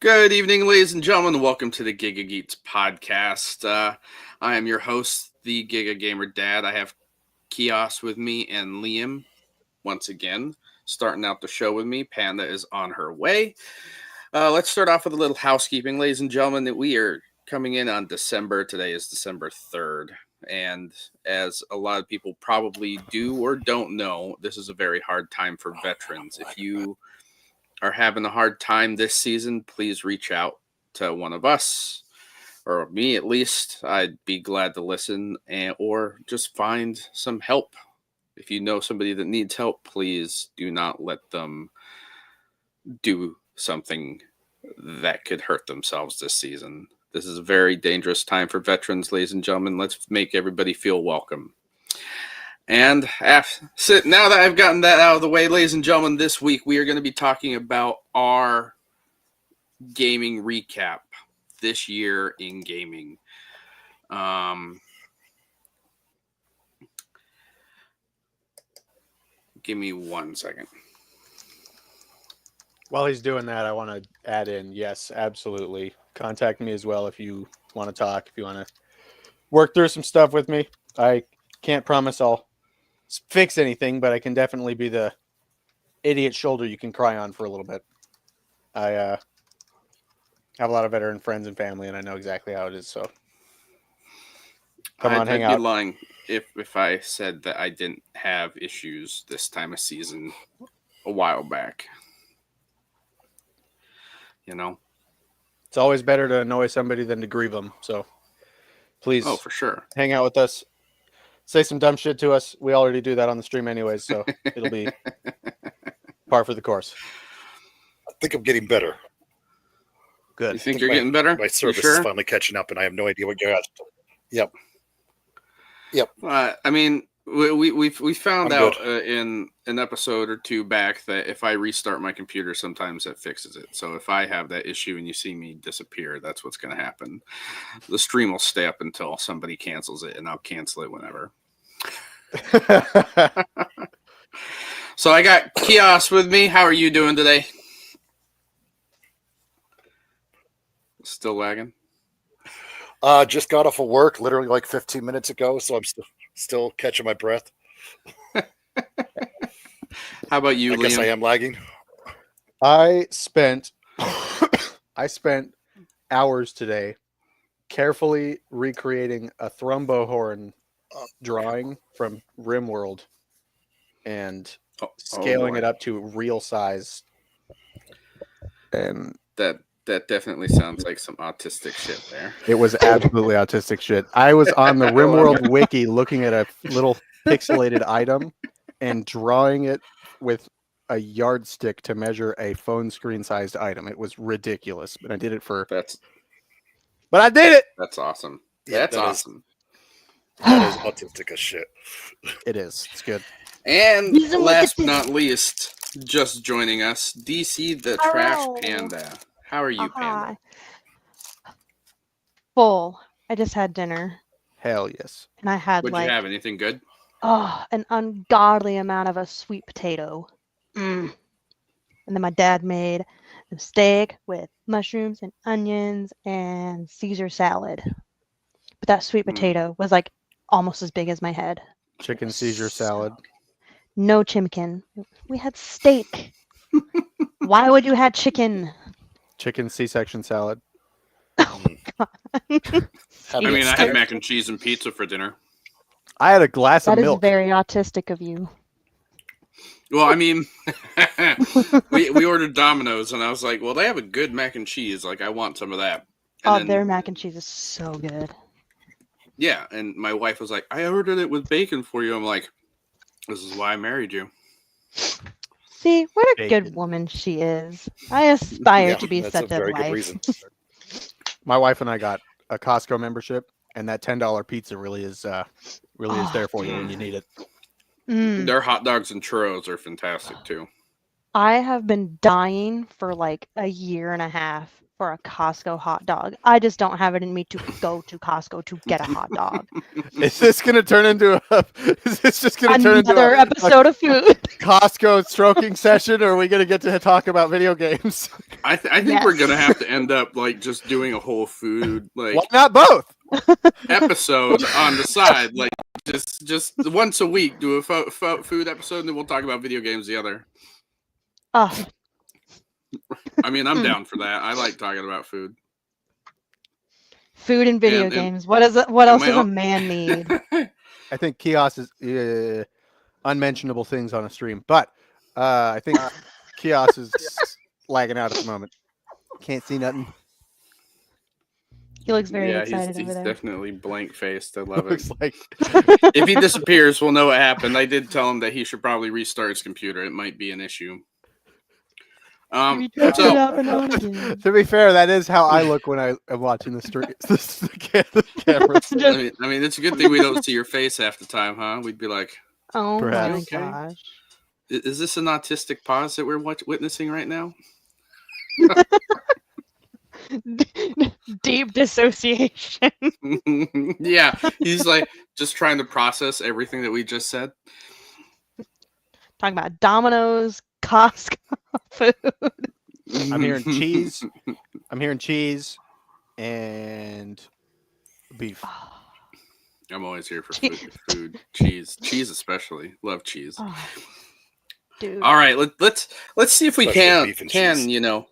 Good evening, ladies and gentlemen. Welcome to the Giga Geeks podcast. I am your host, the Giga Gamer Dad. I have Kios with me and Liam once again. Starting out the show with me, Panda is on her way. Let's start off with a little housekeeping, ladies and gentlemen. That we are coming in on December. Today is December 3rd. And as a lot of people probably do or don't know, this is a very hard time for veterans. If you are having a hard time this season, please reach out to one of us, or me at least. I'd be glad to listen, or just find some help. If you know somebody that needs help, please do not let them do something that could hurt themselves this season. This is a very dangerous time for veterans, ladies and gentlemen. Let's make everybody feel welcome. And now that I've gotten that out of the way, ladies and gentlemen, this week we are going to be talking about our gaming recap this year in gaming. Give me 1 second. While he's doing that, I want to add in, yes, absolutely. Contact me as well if you want to talk, if you want to work through some stuff with me. I can't promise I'll fix anything, but I can definitely be the idiot shoulder you can cry on for a little bit. I have a lot of veteran friends and family, and I know exactly how it is. So I'd be lying if I said that I didn't have issues this time of season a while back. You know, it's always better to annoy somebody than to grieve them. So please, for sure, hang out with us. Say some dumb shit to us. We already do that on the stream anyways, so it'll be par for the course. I think I'm getting better. Good. You think you're getting better? My service is finally catching up, and I have no idea what you're asking. Yep. I mean, we found out in an episode or two back that if I restart my computer, sometimes that fixes it. So if I have that issue and you see me disappear, that's what's going to happen. The stream will stay up until somebody cancels it, and I'll cancel it whenever. So I got Kios with me. How are you doing today? Still lagging? Just got off of work literally like 15 minutes ago, so I'm still catching my breath. How about you, Liam? I guess I am lagging. I spent hours today carefully recreating a Thrombohorn drawing from RimWorld and scaling it up to real size. And that definitely sounds like some autistic shit there. It was absolutely autistic shit. I was on the RimWorld wiki looking at a little pixelated item and drawing it with a yardstick to measure a phone screen sized item. It was ridiculous, but I did it for. But I did it. That's awesome. Yeah, that's awesome. That is autistic as shit. It is. It's good. And last but not least, just joining us, DC the Trash Panda. How are you, Panda? Full. I just had dinner. Hell yes. And I had Would you have anything good? Oh, an ungodly amount of a sweet potato. And then my dad made a steak with mushrooms and onions and Caesar salad. But that sweet potato was like almost as big as my head. Chicken Caesar salad. No chimkin. We had steak. Why would you have chicken? Chicken C-section salad. Oh my God. I mean, I had mac and cheese and pizza for dinner. I had a glass of milk. That is very autistic of you. Well, I mean, we ordered Domino's, and I was like, well, they have a good mac and cheese. Like, I want some of that. And their mac and cheese is so good. Yeah, and my wife was like, I ordered it with bacon for you. I'm like, this is why I married you. See, what a good woman she is. I aspire to be such a very wife. good reason. My wife and I got a Costco membership, and that $10 pizza really is there for you when you need it. Their hot dogs and churros are fantastic too. I have been dying for like a year and a half for a Costco hot dog. I just don't have it in me to go to Costco to get a hot dog. Is this going to turn into a? Is this just going to turn into Another a episode of food. Costco stroking session, or are we going to get to talk about video games? I think we're Yes. gonna have to end up like just doing a whole food like Why not both? episode on the side, like just once a week, do a food episode, and then we'll talk about video games the other. Oh, I mean, I'm down for that. I like talking about food. food and video And- games. What is it? What else my does a own- man need? I think Kiosk is unmentionable things on a stream, but I think Kiosk is lagging out at the moment. Can't see nothing. He looks very yeah, excited he's over there. definitely blank faced. I love it. Looks like If he disappears, we'll know what happened. I did tell him that he should probably restart his computer. It might be an issue. We check it So out and out again. to be fair, that is how I look when I am watching the stream. The camera. Just- I mean, it's a good thing we don't see your face half the time, huh? We'd be like, Oh Perhaps. my Okay. gosh. is this an autistic pause that we're witnessing right now? Deep dissociation. Yeah, he's like just trying to process everything that we just said. Talking about Domino's, Costco food. I'm hearing cheese. I'm hearing cheese and beef. I'm always here for food, cheese, especially. Love cheese. Oh, dude. All right, let's see if we Especially beef and can cheese. you know.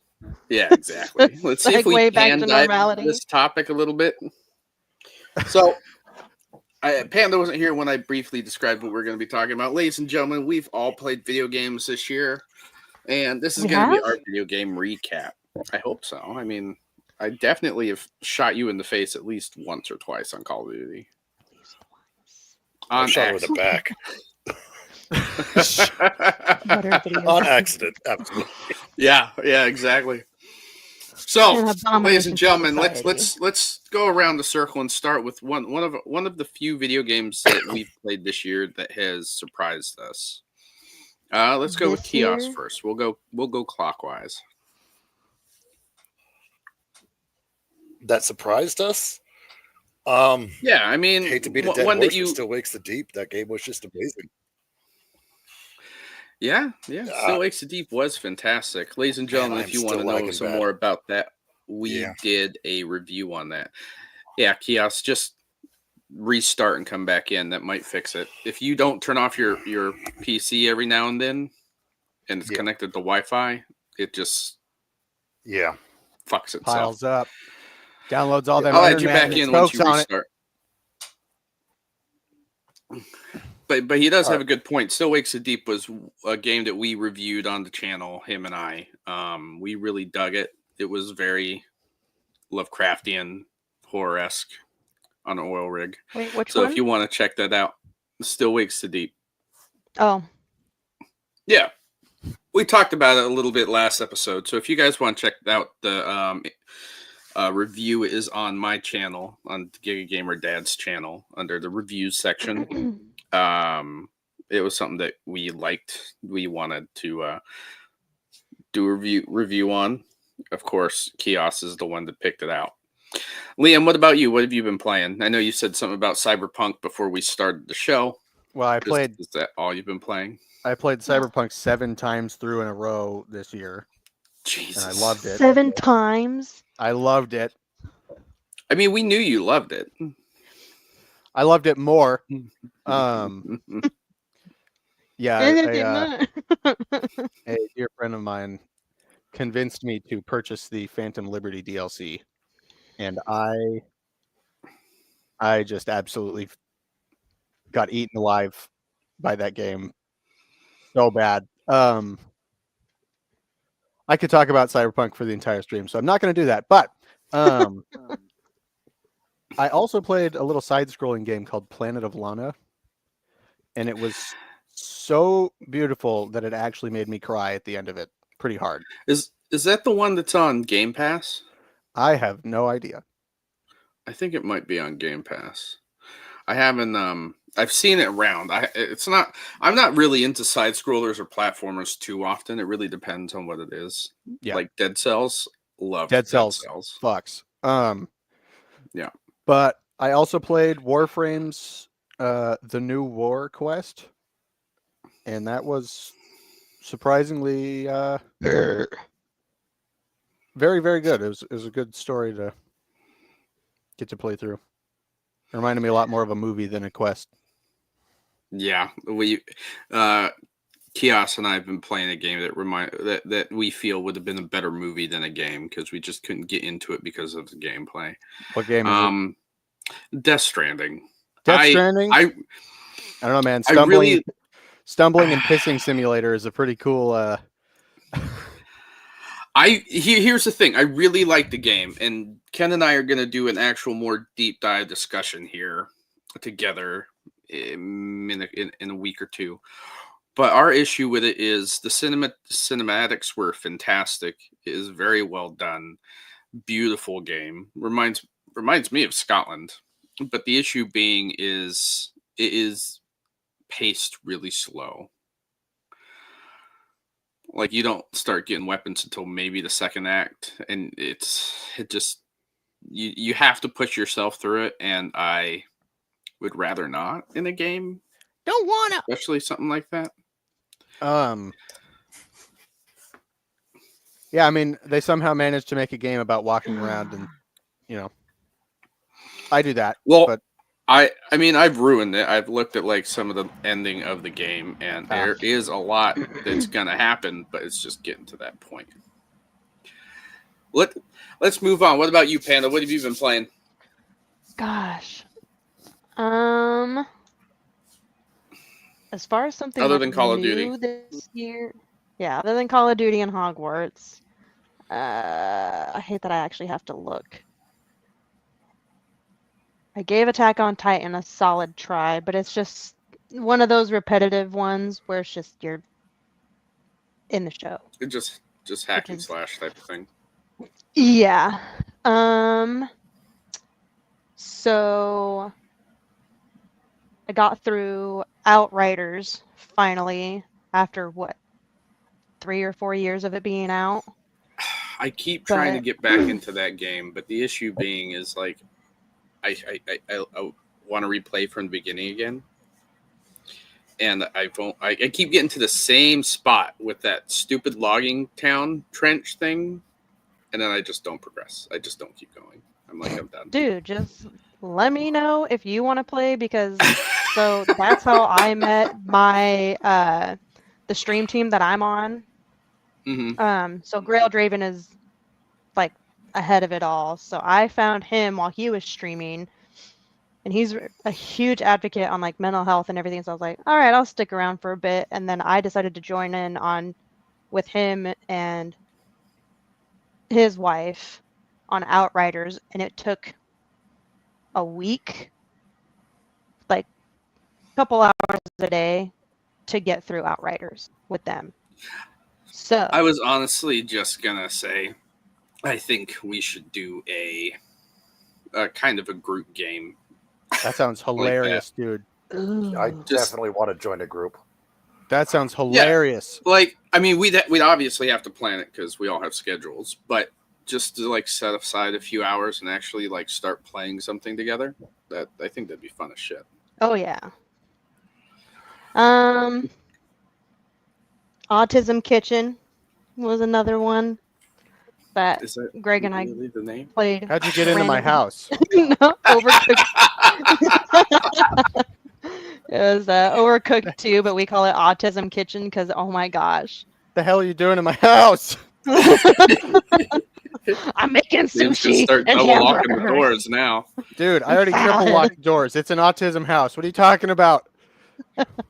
Yeah, exactly. Let's see if we Segue back can to dive normality. into this topic a little bit. So, Panda wasn't here when I briefly described what we're going to be talking about. Ladies and gentlemen, we've all played video games this year, and this is We going to be have? our video game recap. I hope so. I mean, I definitely have shot you in the face at least once or twice on Call of Duty. I On shot her with the back Butter videos. on accident. Absolutely. yeah, exactly. So, And abomination ladies and to gentlemen, society. let's go around the circle and start with one of the few video games that we've played this year that has surprised us. Let's go with This Kiosk year? first. We'll go clockwise. That surprised us. Yeah, I mean, Hate to beat a one dead that horse, you, but Still Wakes the Deep. That game was just amazing. yeah, Still Wakes the Deep was fantastic, ladies and gentlemen. I'm if you want to still know lagging some bad. more about that, we Yeah. did a review on that. Yeah, Kiosk, just restart and come back in. That might fix it. If you don't turn off your PC every now and then, and it's Yeah. connected to Wi-Fi, it just Yeah. fucks itself. Piles up. Downloads all them. I'll add you internet back and in once you spokes on it. restart. But he does have a good point. Still Wakes the Deep was a game that we reviewed on the channel, him and I. We really dug it. It was very Lovecraftian, horror-esque on an oil rig. Wait, which So one? if you want to check that out, Still Wakes the Deep. Oh, Yeah. We talked about it a little bit last episode. So if you guys want to check out the review is on my channel, on Giga Gamer Dad's channel, under the reviews section. It was something that we liked. We wanted to do a review on. Of course, Kiosk is the one that picked it out. Liam, what about you? What have you been playing? I know you said something about Cyberpunk before we started the show. Well, Is that all you've been playing? I played Cyberpunk 7 times through in a row this year, Jesus, and I loved it. 7 times. I loved it. I mean, we knew you loved it. I loved it more. Yeah, a dear friend of mine convinced me to purchase the Phantom Liberty DLC, and I just absolutely got eaten alive by that game so bad. I could talk about Cyberpunk for the entire stream, so I'm not going to do that. But I also played a little side-scrolling game called Planet of Lana, and it was so beautiful that it actually made me cry at the end of it pretty hard. Is that the one that's on Game Pass? I have no idea. I think it might be on Game Pass. I haven't I've seen it around. I'm not really into side scrollers or platformers too often. It really depends on what it is. Yeah. Like Dead Cells, loved Dead Cells. Fucks. Yeah. But I also played Warframe's The New War Quest, and that was surprisingly very, very good. It was a good story to get to play through. It reminded me a lot more of a movie than a quest. Yeah, we Kios and I have been playing a game that we feel would have been a better movie than a game because we just couldn't get into it because of the gameplay. What game is it? Death Stranding. Death Stranding? I don't know, man. Stumbling and pissing simulator is a pretty cool here's the thing. I really like the game, and Ken and I are going to do an actual more deep dive discussion here together in a week or two. But our issue with it is the cinematics were fantastic. It is very well done. Beautiful game. Reminds me of Scotland. But the issue being is it is paced really slow. Like, you don't start getting weapons until maybe the second act, and you have to push yourself through it, and I would rather not in a game. Don't wanna, especially something like that. Yeah, I mean, they somehow managed to make a game about walking around, and I do that. Well, but I mean, I've ruined it. I've looked at like some of the ending of the game, and there is a lot that's gonna happen, but it's just getting to that point. Let's move on. What about you, Panda? What have you been playing? Gosh. As far as something other than Call of new Duty this year, yeah, other than Call of Duty and Hogwarts, I hate that I actually have to look. I gave Attack on Titan a solid try, but it's just one of those repetitive ones where it's just you're in the show. It just hack and slash type of thing. Yeah. So I got through Outriders finally after 3 or 4 years of it being out. I keep trying to get back into that game, but the issue being is like I want to replay from the beginning again, and I keep getting to the same spot with that stupid logging town trench thing, and then I just don't progress. I just don't keep going. I'm like, I'm done. Dude, just let me know if you want to play, because so that's how I met my the stream team that I'm on. Mm-hmm. So Grail Draven is like ahead of it all. So I found him while he was streaming, and he's a huge advocate on like mental health and everything. So I was like, all right, I'll stick around for a bit. And then I decided to join in on with him and his wife on Outriders, and it took a week, like a couple hours a day, to get through Outriders with them. So I was honestly just gonna say, I think we should do a kind of a group game. That sounds hilarious, dude. I definitely want to join a group. That sounds hilarious. Yeah, like, I mean, we'd obviously have to plan it because we all have schedules, but just to like set aside a few hours and actually like start playing something together, that I think that'd be fun as shit. Oh yeah. Autism Kitchen was another one that Greg and I really the name? played. How'd you get into my house? No, Overcooked. It was Overcooked 2, but we call it Autism Kitchen because, oh my gosh. The hell are you doing in my house? I'm making sushi. Start and double locking the hamburgers. doors now. Dude, I already triple locked the doors. It's an autism house. What are you talking about?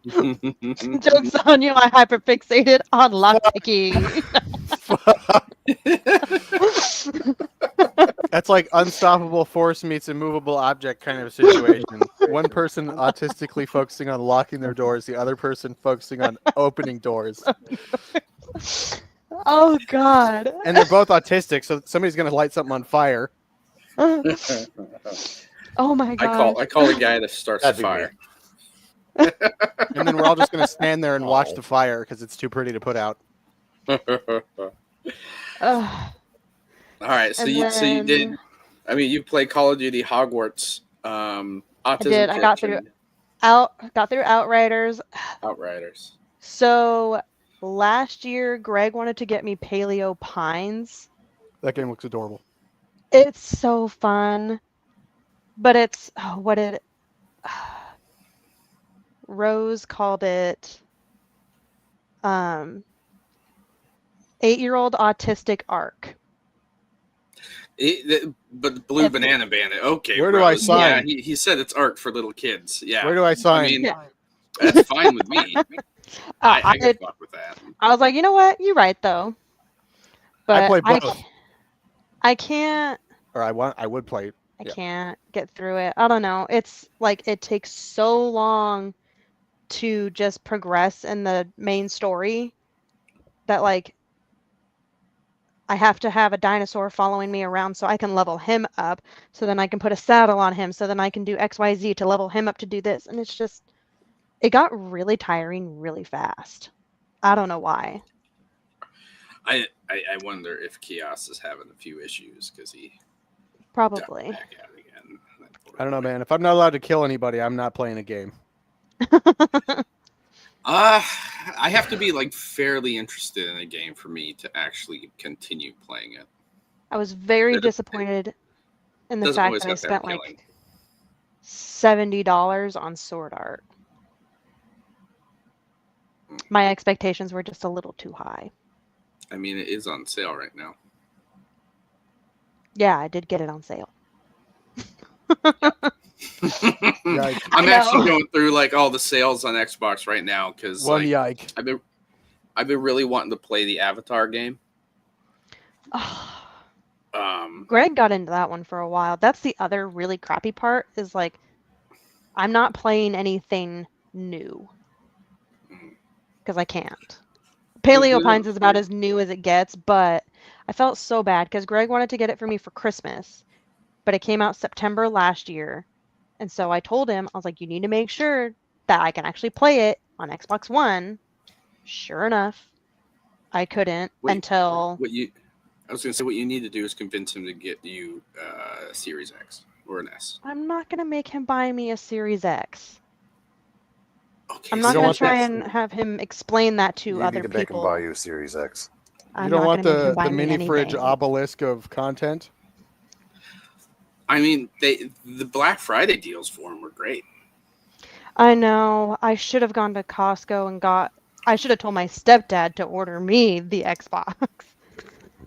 Joke's on you, I hyperfixated on lockpicking. That's like unstoppable force meets immovable object kind of a situation. One person autistically focusing on locking their doors, the other person focusing on opening doors. Oh God. And they're both autistic, so somebody's gonna light something on fire. Oh my God. I call the guy that starts the fire. And then we're all just gonna stand there and watch the fire because it's too pretty to put out. All right, so And you did. then- I mean, you played Call of Duty Hogwarts, Autism did. I got through- Correction, Got through Outriders. Outriders. So last year, Greg wanted to get me Paleo Pines. That game looks adorable. It's so fun, but it's Rose called it 8-year-old autistic arc. But Blue If- Banana Bandit. Okay, Where do I Rose. sign? Yeah, he said it's art for little kids. Yeah, Where do I sign? mean, Yeah. that's fine with me. I I can fuck with that. was like, you know what? You're right though. But play both. I can't. Or I would play. I Yeah. can't get through it. I don't know. It's like it takes so long to just progress in the main story that like I have to have a dinosaur following me around so I can level him up, so then I can put a saddle on him, so then I can do XYZ to level him up to do this. And it's just it got really tiring really fast. I don't know why. I wonder if Kios is having a few issues because he got Probably. back out again. I don't know, man. If I'm not allowed to kill anybody, I'm not playing a game. I have to be like fairly interested in a game for me to actually continue playing it. I was very It- disappointed in the Doesn't fact always that I have to have spent like killing. $70 on Sword Art. My expectations were just a little too high. I mean, it is on sale right now. Yeah, I did get it on sale. Yikes. I'm I actually know. going through like all the sales on Xbox right now because One like, yike. I've been really wanting to play the Avatar game. Greg got into that one for a while. That's the other really crappy part is like I'm not playing anything new Mm. because I can't. Paleo Mhm. Pines is about as new as it gets, but I felt so bad because Greg wanted to get it for me for Christmas, but it came out September last year. And so I told him, I was like, you need to make sure that I can actually play it on Xbox One. Sure enough, I couldn't Wait, until I was gonna say what you need to do is convince him to get you a Series X or an S. I'm not going to make him buy me a Series X. Okay, I'm You not don't going want to try that- and have him explain that to You other need to make him people. buy you a Series X. I'm You don't not want gonna make him the buy me mini fridge anything. obelisk of content? I mean, the Black Friday deals for them were great. I know. I should have gone to Costco and I should have told my stepdad to order me the Xbox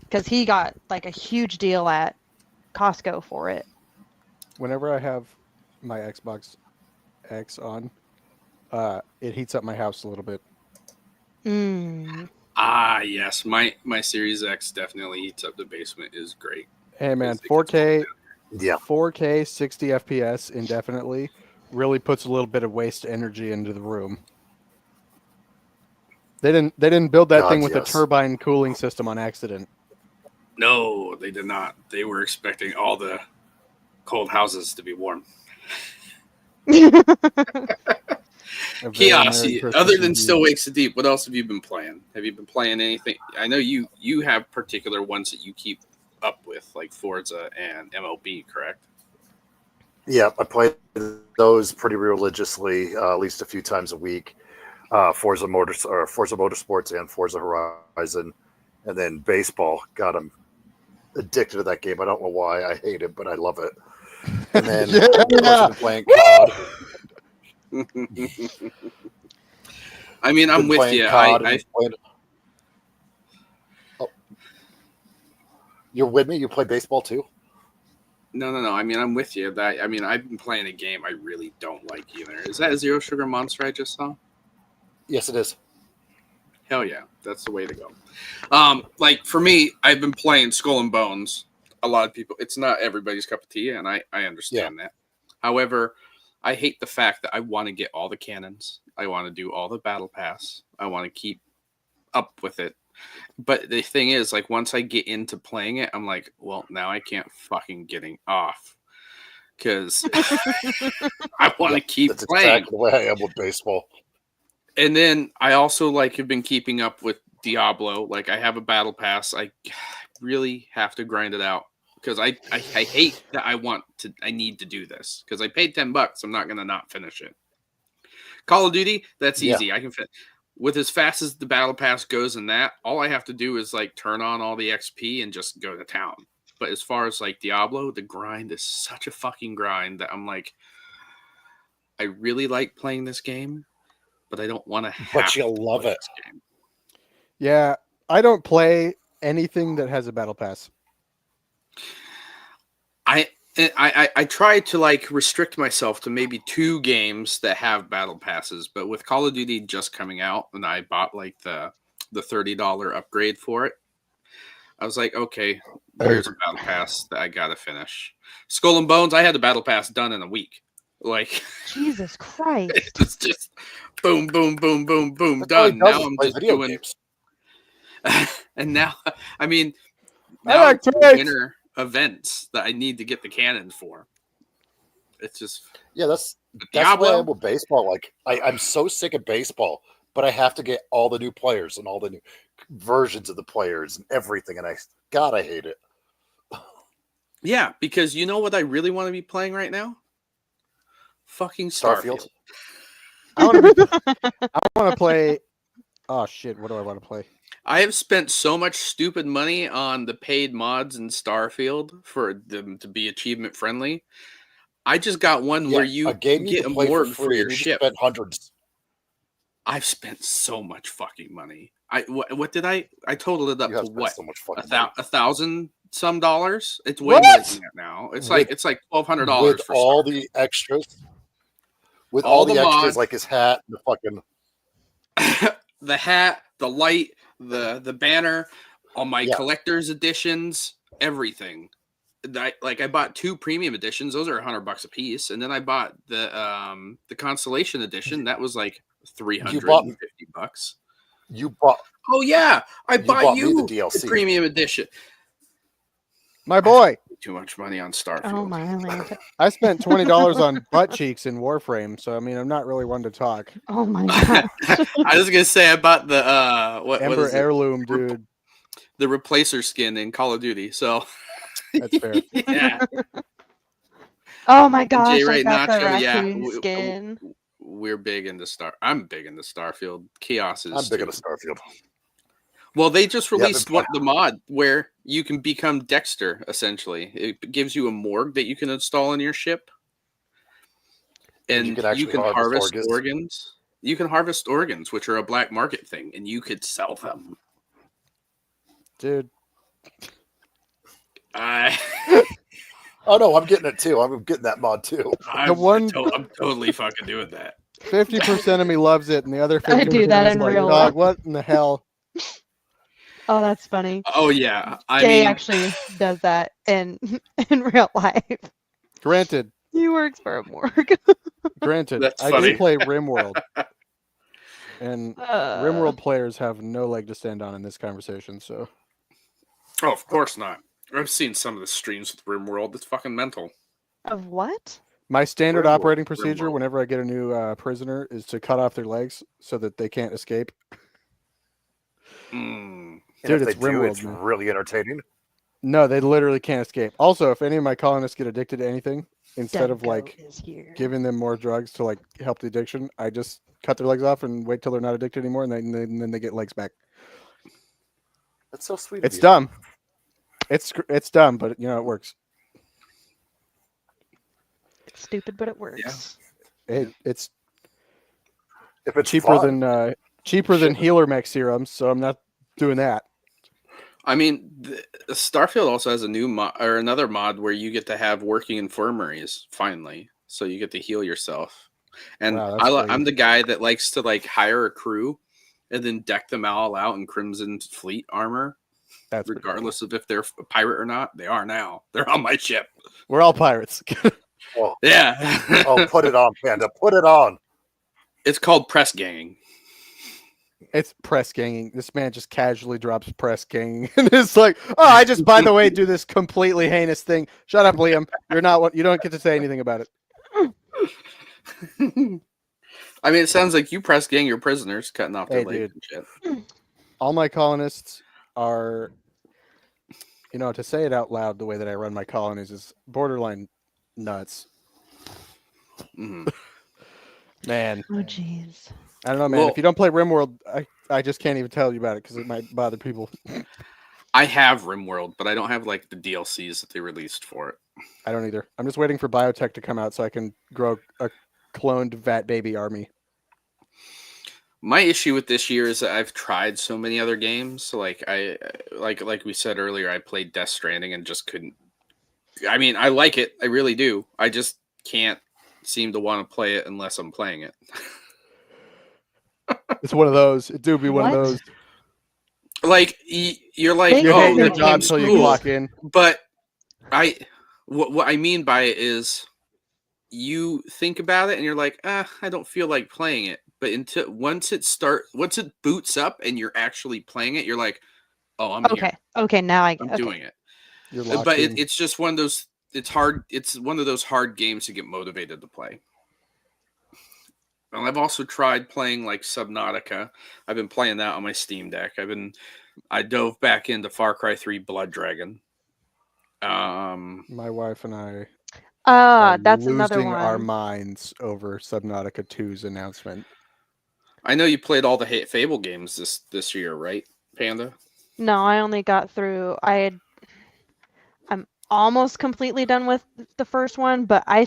because he got like a huge deal at Costco for it. Whenever I have my Xbox X on, it heats up my house a little bit. Mm. Ah, yes, my Series X definitely heats up the basement. Is great. Hey man, It gets 4K, Yeah. 4K, 60 FPS indefinitely really puts a little bit of waste energy into the room. They didn't build that God, thing with yes. a turbine cooling system on accident. No, they did not. They were expecting all the cold houses to be warm. A very Kios, Merry Christmas other than indeed. Still Wakes the Deep, what else have you been playing? Have you been playing anything? I know you have particular ones that you keep up with, like Forza and MLB, correct? Yeah, I play those pretty religiously, at least a few times a week. Forza Motorsports and Forza Horizon, and then baseball. God, I'm addicted to that game. I don't know why. I hate it, but I love it. And then Yeah. I've been playing COD. I mean, I'm Been with playing you. COD I and playing- Oh. You're with me? You play baseball too? no. I mean, I'm with you. I mean, I've been playing a game I really don't like either. Is that a Zero Sugar Monster I just saw? Yes, it is. Hell yeah, that's the way to go. Like for me, I've been playing Skull and Bones. A lot of people, it's not everybody's cup of tea, and I understand that. However, I hate the fact that I want to get all the cannons. I want to do all the battle pass. I want to keep up with it. But the thing is, like once I get into playing it, I'm like, well, now I can't fucking getting off because I want to keep That's playing. exactly the way I am with baseball. And then I also like have been keeping up with Diablo, like I have a battle pass. I really have to grind it out because I hate that I need to do this because I paid $10. I'm not gonna not finish it. Call of Duty, that's Yeah. easy. I can fit with as fast as the battle pass goes in that. All I have to do is like turn on all the XP and just go to town. But as far as like Diablo, the grind is such a fucking grind that I'm like, I really like playing this game, but I don't want to. But you love it. Game. Yeah, I don't play anything that has a battle pass. I try to like restrict myself to maybe 2 games that have battle passes, but with Call of Duty just coming out and I bought like the $30 upgrade for it, I was like, okay, here's a battle pass that I gotta finish. Skull and Bones, I had the battle pass done in a week. Like Jesus Christ. it's just boom, boom, boom, boom, boom, That's all he done. does Now is I'm play just video doing, games. and now I mean, I now like it's tanks. winter events that I need to get the cannon for. It's just Yeah, that's why Diablo. I'm with baseball. Like I'm so sick of baseball, but I have to get all the new players and all the new versions of the players and everything. And I hate it. Yeah, because you know what I really want to be playing right now? Fucking Starfield. I want to play. Oh shit! What do I want to play? I have spent so much stupid money on the paid mods in Starfield for them to be achievement friendly. I just got one where you a game get a can play morgue for free, your and you ship. spent hundreds. I've spent so much fucking money. What did I totaled it up You have to spent what? so much fucking money. $1,000 some dollars. It's way What? more than that now. It's like $1,200 with for all Starfield. the extras. With All all the the extras, mods. like his hat, and the fucking The hat, the light, the banner, all my collector's editions, everything. I bought 2 premium editions; those are $100 a piece, and then I bought the constellation edition. That was like $350. you bought. Oh yeah, I bought bought me you the DLC. premium edition. My boy, Too much money on Starfield. Oh my land. I spent $20 on butt cheeks in Warframe, so I mean, I'm not really one to talk. Oh my god. I was gonna say I bought the what Ember is it? heirloom, dude. The replacer skin in Call of Duty. So That's fair. yeah. Oh my gosh, J. I Ray got the Nacho, yeah, raccoon skin. We're big into I'm big into Starfield. Chaos is. I'm big too. into Starfield. Well, they just Yeah, released the mod where you can become Dexter. Essentially, it gives you a morgue that you can install in your ship, and you can actually harvest harvest organs. You can harvest organs, which are a black market thing, and you could sell them. Dude, Oh no, I'm getting it too. I'm getting that mod too. I'm one- totally fucking doing that. 50% of me loves it, and the other 50% I do that is in like, real dog, life. what in the hell? Oh, that's funny. Oh yeah, I Jay mean, actually does that in real life. Granted, He works for a morgue. granted, That's I funny. do play RimWorld, and Uh, RimWorld players have no leg to stand on in this conversation. So oh, of course not. I've seen some of the streams with RimWorld. It's fucking mental. Of what? my standard RimWorld, operating procedure, RimWorld. whenever I get a new prisoner, is to cut off their legs so that they can't escape. Mm. And Dude, if it's they do, RimWorld, it's man. really entertaining. No, they literally can't escape. Also, if any of my colonists get addicted to anything, instead of Denko like is here. giving them more drugs to like help the addiction, I just cut their legs off and wait till they're not addicted anymore, and then they get legs back. That's so sweet. of It's you. dumb. It's dumb, but you know it works. It's stupid, but it works. It's If it's cheaper fun, than healer mech serums, so I'm not doing that. I mean, Starfield also has a new mod or another mod where you get to have working infirmaries finally, so you get to heal yourself. And Wow, that's I'm crazy. the guy that likes to like hire a crew and then deck them all out in Crimson Fleet armor, That's pretty cool. regardless of if they're a pirate or not. They are now. They're on my ship. We're all pirates. Yeah. oh, put it on, Panda. Put it on. It's called press ganging. It's press ganging. This man just casually drops press ganging, and it's like, oh, I just, by the way, do this completely heinous thing. Shut up, Liam. You're not what. You don't get to say anything about it. I mean, it sounds like you press gang your prisoners, cutting off their Hey, legs dude. and shit. all my colonists are, to say it out loud, the way that I run my colonies is borderline nuts. Mhm. Man, Oh, jeez. I don't know, man. Well- If you don't play RimWorld, I just can't even tell you about it because it might bother people. I have RimWorld, but I don't have like the DLCs that they released for it. I don't either. I'm just waiting for Biotech to come out so I can grow a cloned Vat Baby army. My issue with this year is that I've tried so many other games. So like we said earlier, I played Death Stranding and just couldn't. I mean, I like it, I really do. I just can't seem to want to play it unless I'm playing it. It's one of those. It do be one of What? those. Like you're like, You You oh, hate your the job game's till you cool. clock in. But what I mean by it is you think about it and you're like, I don't feel like playing it. But once it boots up and you're actually playing it, you're like, oh, I'm here. Okay. Now I'm doing it. You're locked But in. it's just one of those. It's hard. It's one of those hard games to get motivated to play. And I've also tried playing like Subnautica. I've been playing that on my Steam Deck. I dove back into Far Cry 3 Blood Dragon. My wife and I are That's losing another one. our minds over Subnautica 2's announcement. I know you played all the Fable games this year, right, Panda? No, I only got through. I'm almost completely done with the first one, but I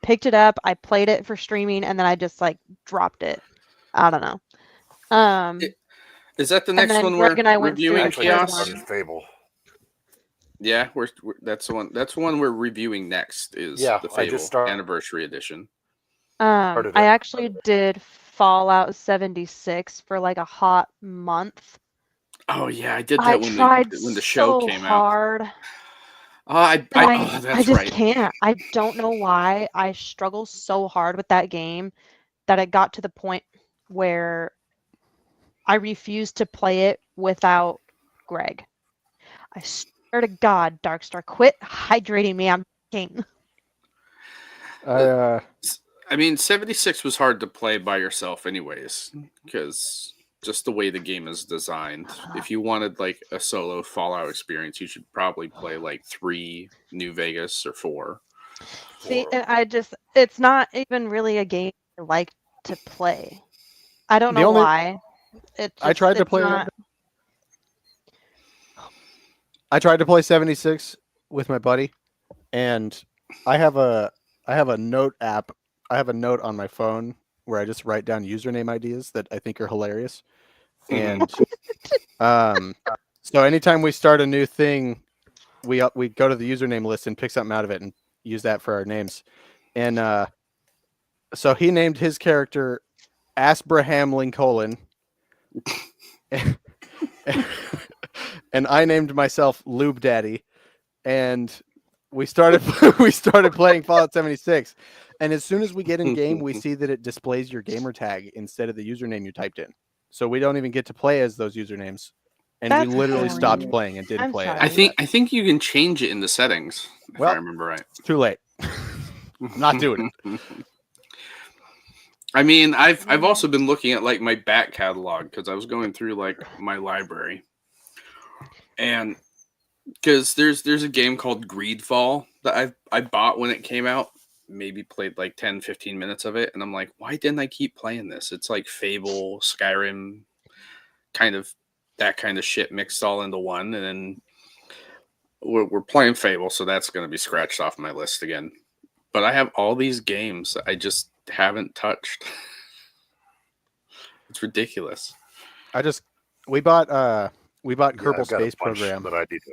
picked it up, I played it for streaming, and then I just like dropped it. I don't know. Is that the And next then one Greg we're and I went through reviewing, the Actually, third I Chaos? one. started Fable. Yeah, that's the one. That's the one we're reviewing next. Is Yeah, the I Fable just started- Anniversary Edition? Started I it. actually did Fallout 76 for like a hot month. Oh yeah, I did that I when tried the show so came out. hard. Oh, I I that's just right. can't. I don't know why. I struggle so hard with that game that it got to the point where I refused to play it without Greg. I swear to God, Darkstar, quit hydrating me. I'm king. I mean, 76 was hard to play by yourself, anyways, because just the way the game is designed. If you wanted like a solo Fallout experience, you should probably play like 3 New Vegas or 4. See, it's not even really a game I like to play. I don't know why. I tried to play. Not... I tried to play 76 with my buddy, and I have a note app. I have a note on my phone where I just write down username ideas that I think are hilarious. And so anytime we start a new thing, we go to the username list and pick something out of it and use that for our names. And so he named his character Asbraham Lincoln. And I named myself Lube Daddy, and we started playing Fallout 76. And as soon as we get in game, we see that it displays your gamer tag instead of the username you typed in. So we don't even get to play as those usernames, and That's we literally boring. stopped playing and didn't I'm play sorry. it. I think you can change it in the settings if Well, I remember right. It's too late. I'm not doing it. I mean, I've also been looking at like my back catalog because I was going through like my library, and because there's a game called Greedfall that I bought when it came out, maybe played like 10-15 minutes of it, and I'm like, why didn't I keep playing this? It's like Fable, Skyrim, kind of that kind of shit mixed all into one, and then we're playing Fable, so that's going to be scratched off my list again. But I have all these games that I just haven't touched. It's ridiculous. We bought Kerbal I've got a Space bunch Program. that I need to.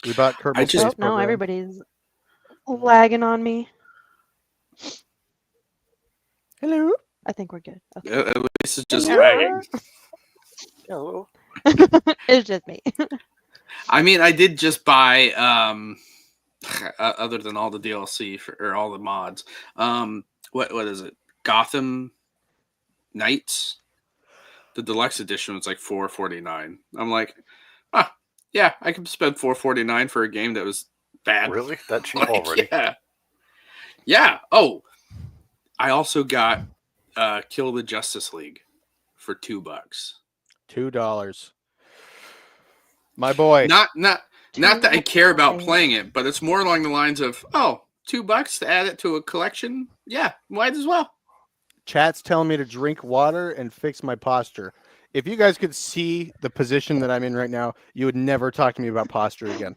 We bought Kerbal Space Oh, Program. no, everybody's lagging on me. Hello. I think we're good. Okay. At least it's just Yeah. lagging. Hello. It's just me. I mean, I did just buy, other than all the DLC or all the mods, what is it? Gotham Knights. The deluxe edition was like $4.49. I'm like, yeah, I can spend $4.49 for a game that was bad. Really? That cheap Like, already? Yeah. Oh, I also got Kill the Justice League for $2. $2. My boy. Not that I care about $2. playing it, but it's more along the lines of, oh, $2 to add it to a collection. Yeah, might as well. Chat's telling me to drink water and fix my posture. If you guys could see the position that I'm in right now, you would never talk to me about posture again.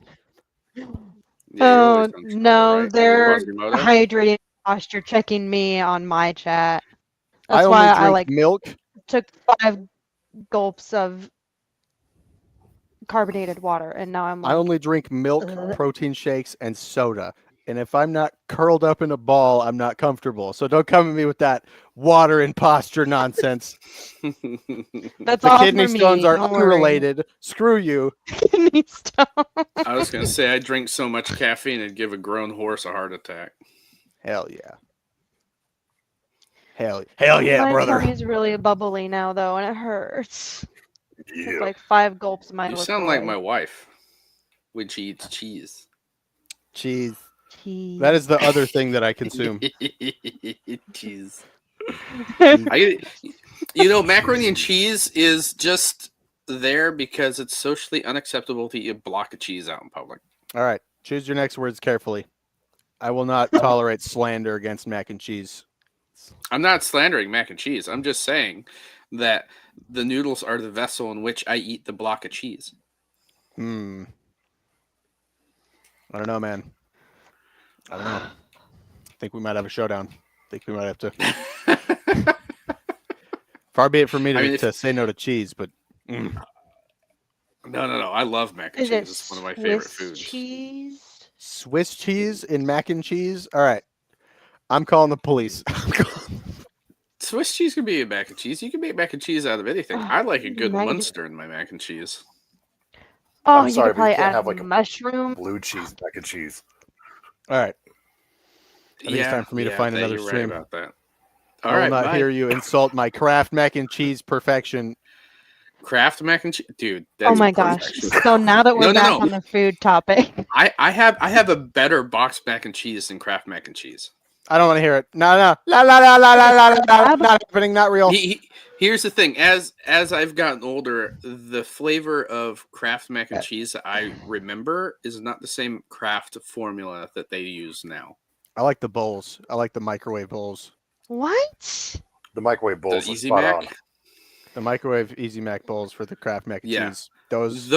Yeah, you're Oh always on Twitter, no, right? they're Quasimodo? hydrating posture checking me on my chat. That's I why only I drink like milk. took 5 gulps of carbonated water, and now I'm I like, only drink milk, Ugh. protein shakes, and soda. And if I'm not curled up in a ball, I'm not comfortable. So don't come at me with that water and posture nonsense. that's The all kidney for me. stones are Don't worry. unrelated. Screw you. Kidney stone. I was going to say I drink so much caffeine it'd give a grown horse a heart attack. Hell yeah. Hell yeah, My brother. tummy's really bubbly now, though, and it hurts. Took Yeah. like 5 gulps of my You LaCroix. sound like my wife when she eats cheese. Cheese. Tea. That is the other thing that I consume. Cheese. Macaroni and cheese is just there because it's socially unacceptable to eat a block of cheese out in public. All right. Choose your next words carefully. I will not tolerate slander against mac and cheese. I'm not slandering mac and cheese. I'm just saying that the noodles are the vessel in which I eat the block of cheese. I don't know, man. I don't know. I think we might have a showdown. I think we might have to. Far be it from me to say no to cheese, but No. I love mac and Is cheese. it It's one of my favorite Swiss foods. cheese? Swiss cheese in mac and cheese. All right, I'm calling the police. Swiss cheese can be a mac and cheese. You can make mac and cheese out of anything. Oh, I like a good mac and- Munster in my mac and cheese. Oh, I'm you sorry, could but you probably can't add have, like, a mushroom. Blue cheese, mac and cheese. All right, think it's time for me to find another you're stream. Right about that. I All will right, not bye. hear you insult my Kraft mac and cheese perfection. Kraft mac and cheese, dude. That's Oh my gosh. perfection. So now that we're No. back on the food topic, I have a better box mac and cheese than Kraft mac and cheese. I don't want to hear it. No, la la la la la la la. Not happening. Not real. Here's the thing: as I've gotten older, the flavor of Kraft mac and cheese that I remember is not the same Kraft formula that they use now. I like the bowls. I like the microwave bowls. what? The microwave bowls The are Easy spot Mac. on. The microwave Easy Mac bowls for the Kraft mac and Yeah. cheese. Those.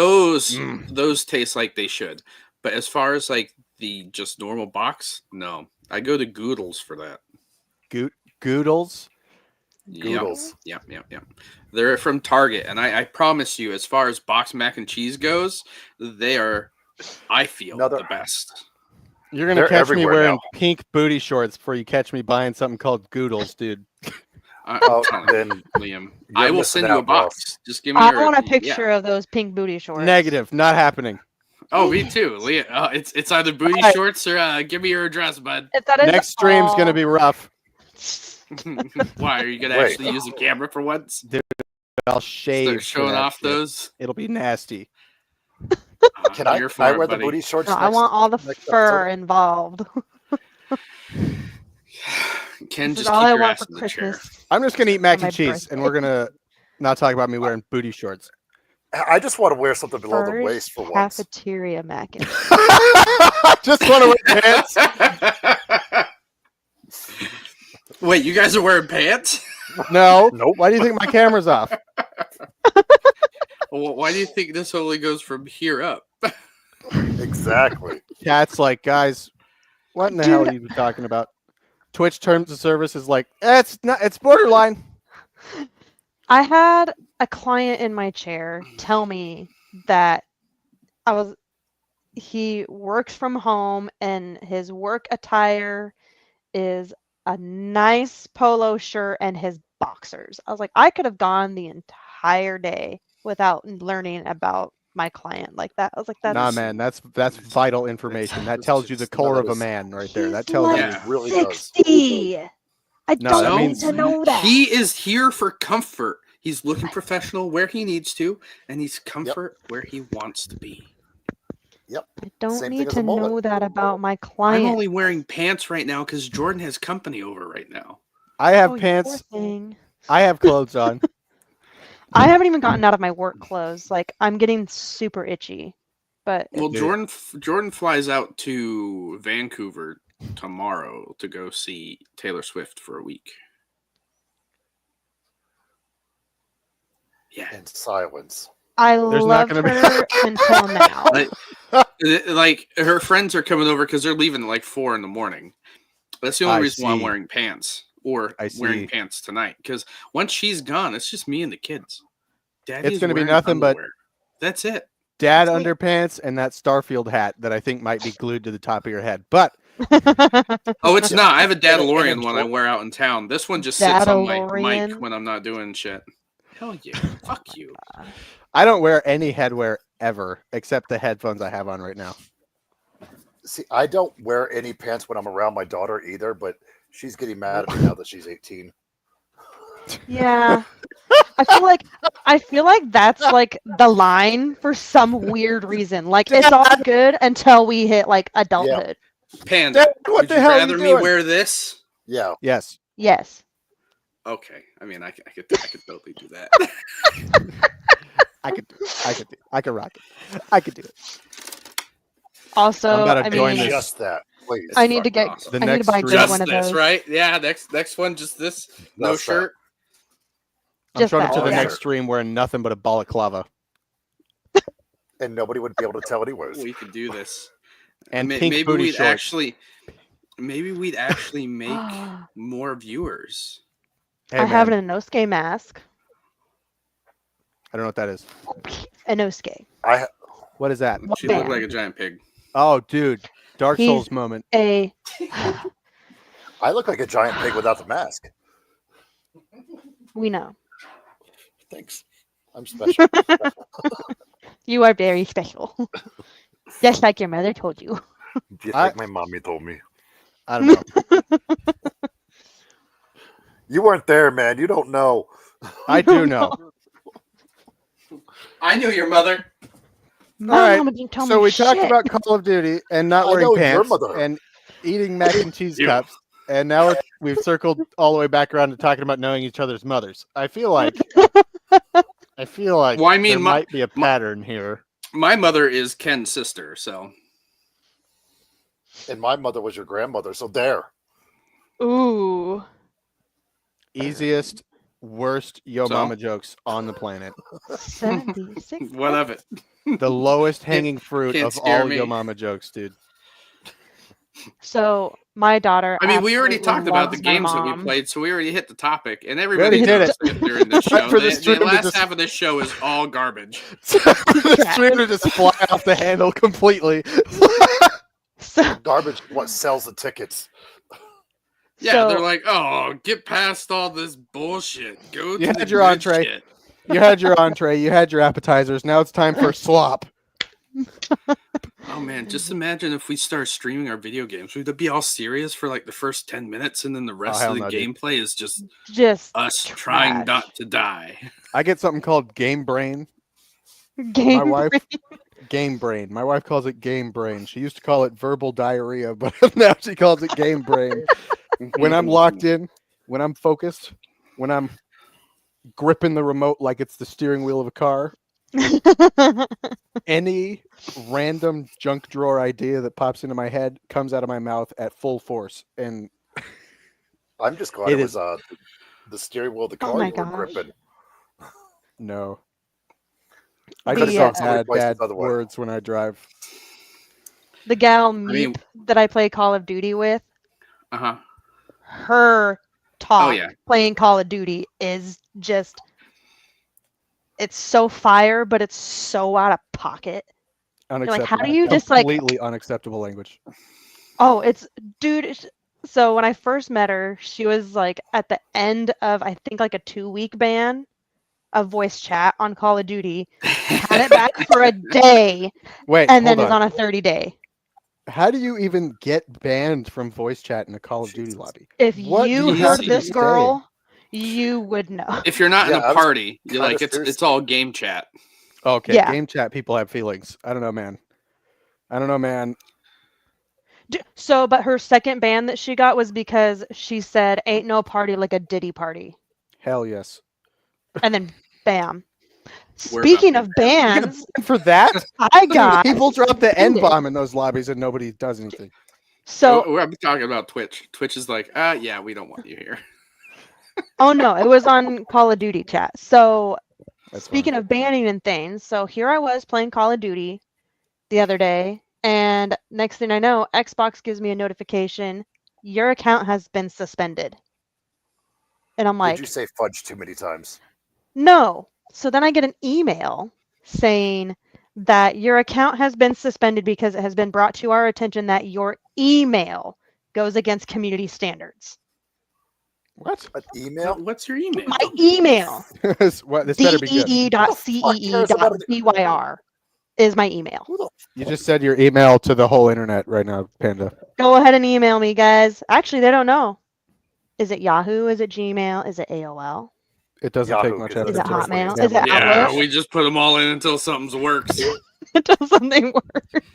Those taste like they should, but as far as like the just normal box, no. I go to Goodles for that. Goodles. Goodles. Yep. They're from Target, and I promise you, as far as box mac and cheese goes, they are, I feel, Another- the best. You're gonna They're catch me everywhere wearing now. pink booty shorts before you catch me buying something called Goodles, dude. I'm Oh, telling you, then Liam, I will missing send you a out, bro. box. Just give me. I your, want a yeah. picture of those pink booty shorts. Negative. Not happening. Oh, me too, Liam. It's either booty Alright. shorts or give me your address, bud. If that is Next stream's all- gonna be rough. Why are you gonna Wait. actually use a camera for once? I'll shave. Start for showing that off shit. those. It'll be nasty. Can I You're can I for it, wear the buddy. booty shorts? No, I next- want all the next fur episode? involved. Ken, This is just all keep I your want ass for in the chair. Christmas. I'm just gonna eat mac my and cheese, and birthday. we're gonna not talk about me wearing booty shorts. I just want to wear something below the First waist for once. Cafeteria mac and I just want to wear pants. Wait, you guys are wearing pants? No. Nope. Why do you think my camera's off? Well, why do you think this only goes from here up? Exactly. Cat's like, guys, what in the hell are you talking about? Twitch terms of service is like, it's not. It's borderline. I had a client in my chair tell me that he works from home and his work attire is a nice polo shirt and his boxers. I was like, I could have gone the entire day without learning about my client like that. I was like, that's Nah, man, that's vital information. That It's tells you the just core of a not as- man right there. He's That tells like you. Yeah. It really does. 60. I No, don't that need means- to know that. He is here for comfort. He's looking professional where he needs to, and he's comfort where he wants to be. I don't Same need thing as to a mullet. know that about my I'm client. only wearing pants right now because Jordan has company over right now. I have Oh, you pants. poor thing. I have clothes on. I haven't even gotten out of my work clothes. Like I'm getting super itchy. But Well, Dude. Jordan flies out to Vancouver tomorrow to go see Taylor Swift for a week. Yeah, In silence. I There's not loved gonna be- her until now. like her friends are coming over because they're leaving at like 4 a.m. That's the only I reason why I'm see. wearing pants or I wearing see. pants tonight. Because once she's gone, it's just me and the kids. Daddy's It's gonna be wearing nothing but- underwear. That's it. Dad That's it. underpants and that Starfield hat that I think might be glued to the top of your head. But Oh, it's not. I have a And a Dadalorian one I Jordan- wear out in town. This one just sits on my mic Dadalorian? when I'm not doing shit. Hell yeah. Fuck you. I don't wear any headwear ever except the headphones I have on right now. See, I don't wear any pants when I'm around my daughter either, but she's getting mad at me now that she's 18. Yeah. I feel like that's like the line for some weird reason. Like it's all good until we hit like adulthood. Panda, Dad, what would the you hell are rather you me doing? wear this? Yeah. Yes. Yes. Okay. I mean, I could totally do that. I could rock it. I could do it. Also, I'm about to I join mean, this. Just that, please. I need to Fucking get awesome. The I need next to buy stream. Joe Just one of this, those. right? Yeah, next one, just this. No Just that. shirt. I'm Just showing up that. to the Oh, next yeah. stream wearing nothing but a balaclava And nobody would be able to tell what he wears. We could do this. and May- pink maybe booty we'd shorts. actually make more viewers. Hey, I have man, an Inosuke mask. I don't know what that is. Inosuke. What is that? She looked Bam. like a giant pig. Oh, dude, Dark He's- Souls moment. A I look like a giant pig without the mask. we know. Thanks. I'm special. You are very special. Just like your mother told you. Just like my mommy told me. I don't know. You weren't there, man. You don't know. I do know. I knew your mother. My right, mama didn't tell So me we talked shit. about Call of Duty and not I wearing know your pants mother. and eating mac and cheese You. cups, and now we've circled all the way back around to talking about knowing each other's mothers. I feel like Well, I mean, there my- might be a pattern here. My mother is Ken's sister, so And my mother was your grandmother, so there. Ooh. Easiest, worst Yo So? Mama jokes on the planet. 76. what of it? The lowest hanging fruit can't of scare all me. Yo Mama jokes, dude. So my daughter. I mean, we already absolutely talked about the loves my games that we mom. played, so we already hit the topic, and already everybody did knows that during the show. For the the stream to last just- half of this show is all garbage. The stream to just fly off the handle completely. So, Garbage what sells the tickets. Yeah, So- they're like, "Oh, get past all this bullshit. Go to You the had your good entree. shit." You had your entree, you had your appetizers. Now it's time for slop. Oh man, just imagine if we start streaming our video games. We'd be all serious for like the first 10 minutes, and then the rest hell of the no, dude. gameplay is just just us trying trash. not to die. I get something called game brain. game. My wife, game brain. My wife calls it game brain. She used to call it verbal diarrhea, but now she calls it game brain. When I'm locked in, when I'm focused, when I'm gripping the remote like it's the steering wheel of a car, any random junk drawer idea that pops into my head comes out of my mouth at full force. And I'm just glad It it is- was the steering wheel of the Oh car my you were gosh. gripping. no, I The, just uh, say bad, places bad otherwise. words when I drive. The gal mean- Meep that I play Call of Duty with, Uh-huh. her talk Oh, yeah. playing Call of Duty is just it's so fire, but it's so out of pocket. Unacceptable. like, how do you just, like- completely unacceptable language? Oh, it's dude. So when I first met her, she was like at the end of I think like a 2-week ban of voice chat on Call of Duty. Had it back for a day, Wait, and then hold is on. on a 30-day. How do you even get banned from voice chat in a Call of Duty lobby? If What do you you heard have this to girl, you would know. If you're not Yeah, in I a was party, you're kinda like it's serious. all game chat. Okay, Yeah. game chat people have feelings. I don't know, man. So, but her second ban that she got was because she said, "Ain't no party like a Diddy party," Hell yes. and then Bam. We're Speaking about of to bans, For that, I got people drop the N suspended. bomb in those lobbies and nobody does anything. So, We're talking about Twitch. Twitch is like, yeah, we don't want you here. oh no, it was on Call of Duty chat. So, That's speaking fine. of banning and things, so here I was playing Call of Duty the other day, and next thing I know, Xbox gives me a notification, your account has been suspended. And I'm Did like, you say fudge too many times? no. So then I get an email saying that your account has been suspended because it has been brought to our attention that your email goes against community standards. What? An email? What's your email? My email, What? This better be good. dee.cee.byr is my email. Who the You just said your email to the whole internet right now, Panda. Go ahead and email me, guys. Actually, they don't know. Is it Yahoo? Is it Gmail? Is it AOL? It doesn't Yahoo, take much 'cause Is effort. it that's the first one you Hotmail? said. Is it Yeah, Outlook? we just put them all in until something works. Until something works.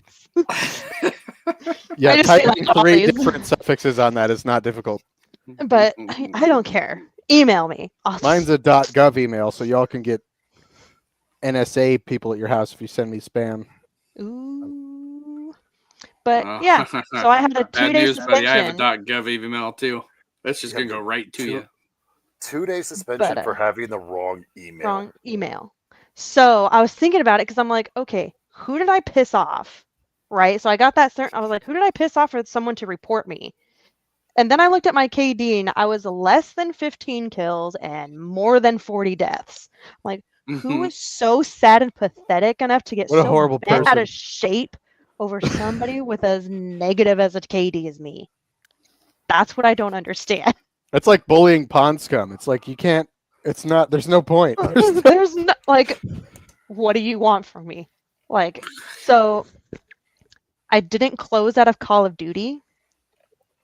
Yeah, I just say typing that 3 always. different suffixes on that is not difficult. But I don't care. Email me. Mine's a .gov email, so y'all can get NSA people at your house if you send me spam. Ooh. But yeah, so I had a Bad 2-day news, buddy. I have a suspension. .gov email too. That's just Yeah, gonna go right to you. 2-day suspension But, for having the wrong email. Wrong email. So I was thinking about it because I'm like, okay, who did I piss off? Right? So I got that certain. I was like, who did I piss off for someone to report me? And then I looked at my KD and I was less than 15 kills and more than 40 deaths. Like, who is so sad and pathetic enough to get What a so horrible bent out person. of shape over somebody with as negative as a KD as me? That's what I don't understand. That's like bullying pond scum. It's like you can't. It's not. There's no point. There's no, like, what do you want from me? Like, so I didn't close out of Call of Duty.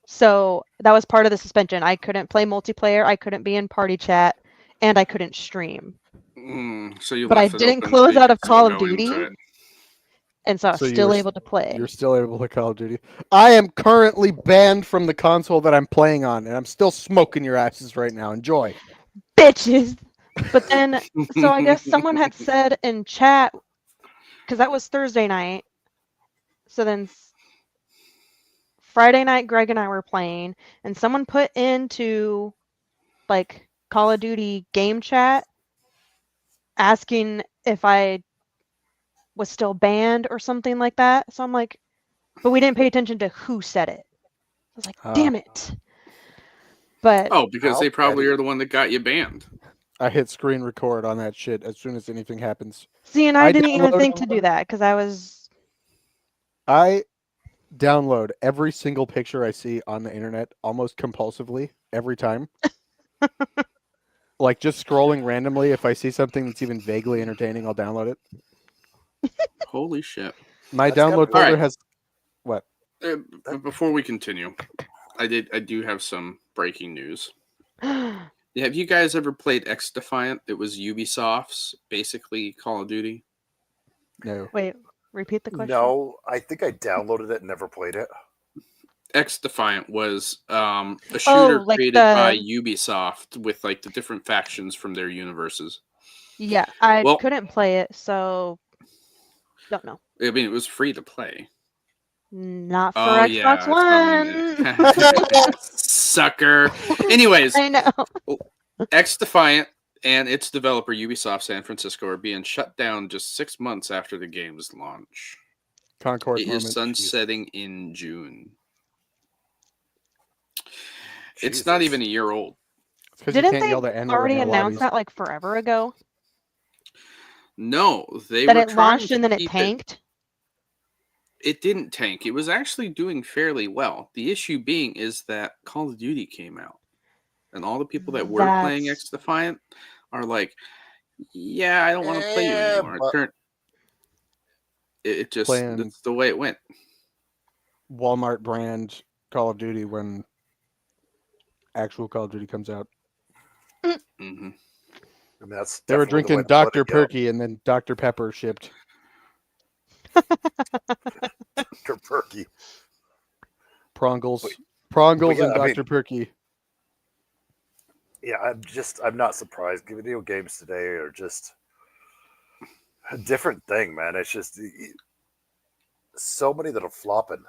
So that was part of the suspension. I couldn't play multiplayer, I couldn't be in party chat, and I couldn't stream. So you But I left it didn't open close so you out could of still Call of go Duty. inside. And so I was So you still were- able to play. You're still able to Call of Duty. I am currently banned from the console that I'm playing on, and I'm still smoking your asses right now. Enjoy. Bitches. But then, so I guess someone had said in chat, because that was Thursday night. So then Friday night, Greg and I were playing, and someone put into like Call of Duty game chat asking if I was still banned or something like that. So I'm like, but we didn't pay attention to who said it. I was like, damn it. But Oh, because How they probably petty. are the one that got you banned. I hit screen record on that shit as soon as anything happens. see, and I I didn't even downloaded think to do that because I was I download every single picture I see on the internet almost compulsively every time. Like just scrolling randomly, if I see something that's even vaguely entertaining, I'll download it. Holy shit. My That's gotta download be- folder Alright. has what? Before we continue, I do have some breaking news. Have you guys ever played X Defiant? It was Ubisoft's basically Call of Duty. No. wait, repeat the question. No, I think I downloaded it and never played it. X Defiant was a shooter like created by Ubisoft with like the different factions from their universes. Yeah, I Well- couldn't play it, so don't know. I mean, it was free to play. Not for Oh, yeah, Xbox One. Sucker. Anyways, I know. X Defiant and its developer Ubisoft San Francisco are being shut down just 6 months after the game's launch. Concord It moment. is sunsetting in June. It's Jesus. not even a year old. It's 'cause you Didn't can't they yell the N-word already in the announce lobbies. that like forever ago? No, they That were it trying launched to and then it keep tanked? It didn't tank. It was actually doing fairly well. The issue being is that Call of Duty came out, and all the people that were playing That's- X Defiant are like, "Yeah, I don't want to play you Yeah, anymore." but- It just Playing- that's the way it went. Walmart brand Call of Duty when actual Call of Duty comes out. hmm I mean, that's They were definitely the way drinking to let Dr. it go. Perky and then Dr. Pepper shipped. Dr. Perky. Prongles. Wait. Prongles yeah, and I mean- Dr. Perky. Yeah, I'm not surprised. Video games today are just a different thing, man. It's just so many that are flopping.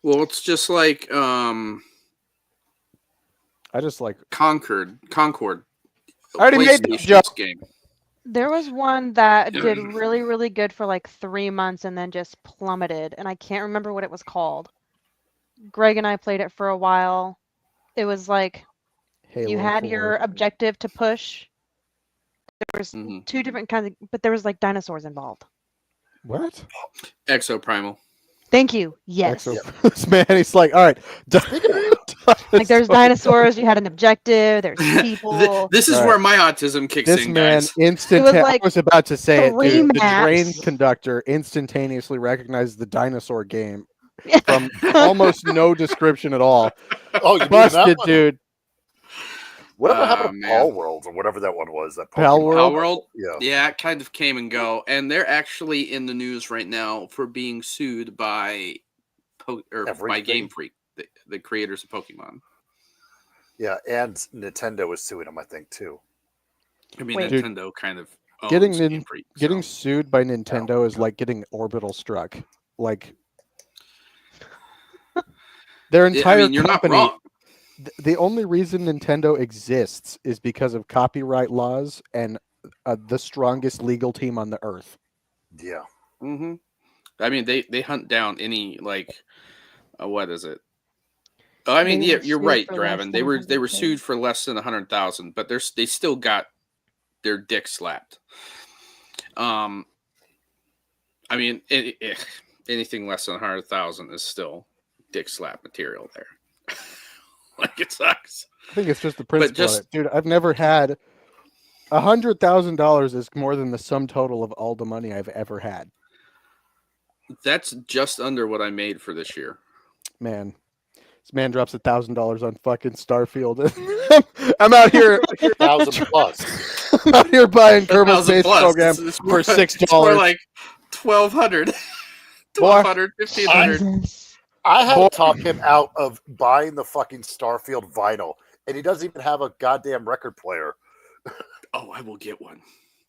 Well, it's just like I just like. Concord. I already made that PlayStation's joke. game. There was one that did really, really good for like 3 months and then just plummeted, and I can't remember what it was called. Greg and I played it for a while. It was like you Halo had 4. your objective to push. There was Mhm. 2 different kinds of, but there was like dinosaurs involved. What? Exoprimal. Thank you. Yes. This man, he's like, all right. Like there's dinosaurs, you had an objective, there's people. This is All where right. my autism kicks This in, man guys. instantaneously. like I was about to say it, 3 dude. The maps. train conductor instantaneously recognized the dinosaur game from almost no description at all. Oh, you mean that Busted, one? dude. Whatever happened to man. Pal World or whatever that one was? That Pal Pokemon- World? Pal World? Yeah. Yeah, it kind of came and go. And they're actually in the news right now for being sued by by Everything. Game Freak, the creators of Pokemon. Yeah, and Nintendo was suing them, I think, too. I mean, Wait. Dude, Nintendo kind of owns getting Game Freak. Getting so. sued by Nintendo is like getting orbital struck. Like their entire I mean, you're company. not wrong. The only reason Nintendo exists is because of copyright laws and the strongest legal team on the earth. Yeah. Mm-hmm. I mean, they hunt down any like, what is it? Oh, I mean, They yeah, were you're sued right, for less Draven. than They were 100K. sued for less than 100,000, but they still got their dick slapped. I mean, anything less than 100,000 is still dick slap material there. Like it sucks. I think it's just the principle just- of it. Dude, I've never had $100,000 is more than the sum total of all the money I've ever had. That's just under what I made for this year. Man. This man drops $1,000 on fucking Starfield. I'm out here 1,000 plus. I'm out here buying Kerbal 1,000 Space plus. Program It's for more- $6. It's more like 1,200. 1,200, 1,500. Jesus. I had Boy. to talk him out of buying the fucking Starfield vinyl, and he doesn't even have a goddamn record player. Oh, I will get one.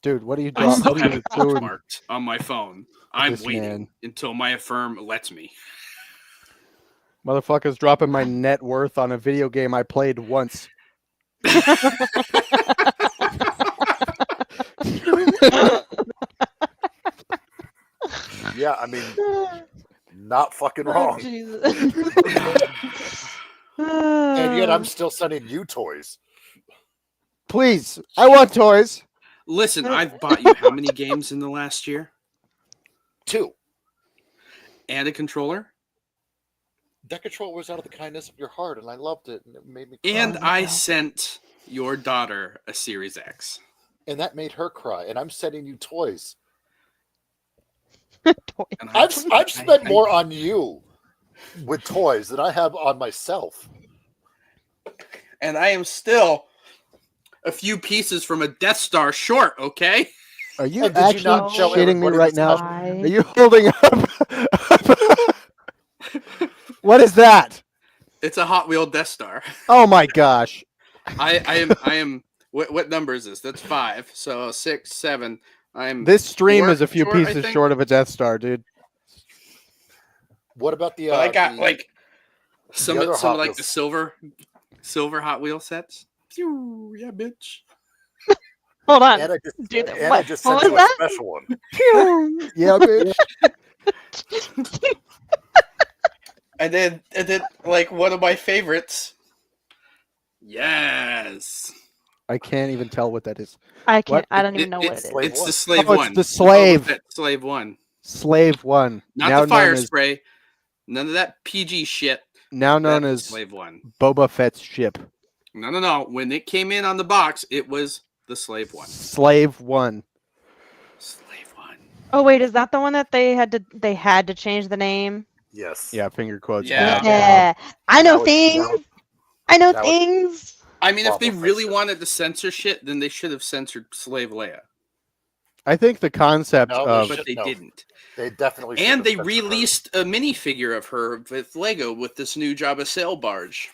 Dude, what are you I doing? still What are have you it doing? bookmarked on my phone. I'm This waiting man. until my Affirm lets me. Motherfucker's dropping my net worth on a video game I played once. Yeah, I mean, not fucking Oh, wrong. Jesus. And yet I'm still sending you toys. Please, I want toys. Listen, I've bought you how many games in the last year? 2. And a controller? That control was out of the kindness of your heart, and I loved it, and it made me cry. And I sent your daughter a Series X. And that made her cry, and I'm sending you toys. And I've spent more on you with toys than I have on myself. And I am still a few pieces from a Death Star short, okay? Are you And did you actually not show shitting me everybody right this now? much? Are you holding up? What is that? It's a Hot Wheel Death Star. Oh my gosh. I am what number is this? That's 5. So 6, 7. I'm This stream Four is a few short, I pieces think. short of a Death Star, dude. What about the? but I got the- like some other Hot like Wheels. the silver Hot Wheel sets. Phew, yeah, bitch. Hold on. And I just, Do that. and I What? just What sent was you a that? special one. Yeah, bitch. And then like one of my favorites. Yes. I can't even tell what that is. I can't. What? I don't even know what it's, it is. Slave It's one. the slave Oh, it's one. the slave. That slave one. Slave One. Not now the fire known as, spray. None of that PG shit. now known That's as slave one. Boba Fett's ship. No. When it came in on the box, it was the slave one. Slave One. Slave one. Oh wait, is that the one that they had to change the name? Yes. Yeah, finger quotes. Yeah. Yeah. I know That was- things. that was- I know that was- things. I mean, if they Boba really Fett. wanted to censor shit, then they should have censored Slave Leia. I think the concept No, they of But they no. didn't. They definitely should And have they censored her. released a minifigure of her with Lego with this new Jabba sail barge.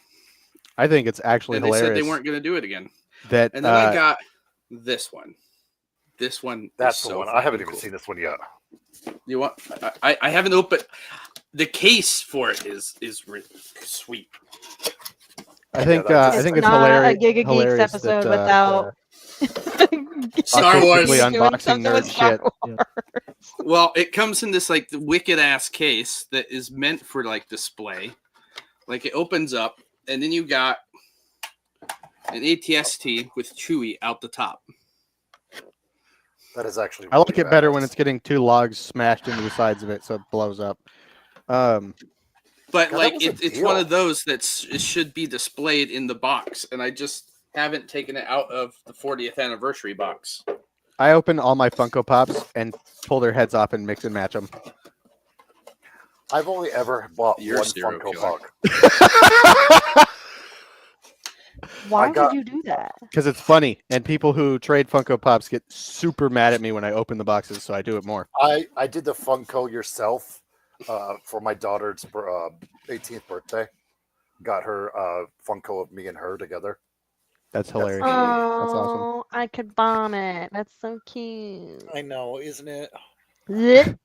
I think it's actually and they hilarious said they weren't going to do it again. that And then I got this one. This one. That's is the so one. I haven't fucking even cool. seen this one yet. You want? I haven't opened. The case for it is sweet. I think that's- I think it's not hilarious. a Giga Geeks hilarious episode that, without Star Wars. artistically doing unboxing something with nerd Star shit. Wars. Well, it comes in this like wicked ass case that is meant for like display. Like it opens up, and then you got an ATST with Chewie out the top. That is actually. I like really it better when badass. it's getting two logs smashed into the sides of it, so it blows up. But God, that like was a it's one deal. of those it should be displayed in the box, and I just haven't taken it out of the 40th anniversary box. I open all my Funko Pops and pull their heads off and mix and match them. I've only ever bought You're a one serial Funko killer. Pop. Why got- would you do that? Because it's funny, and people who trade Funko Pops get super mad at me when I open the boxes, so I do it more. I did the Funko yourself for my daughter's 18th birthday. Got her Funko of me and her together. That's hilarious. Oh, That's awesome. I could bomb it. That's so cute. I know, isn't it? Blech.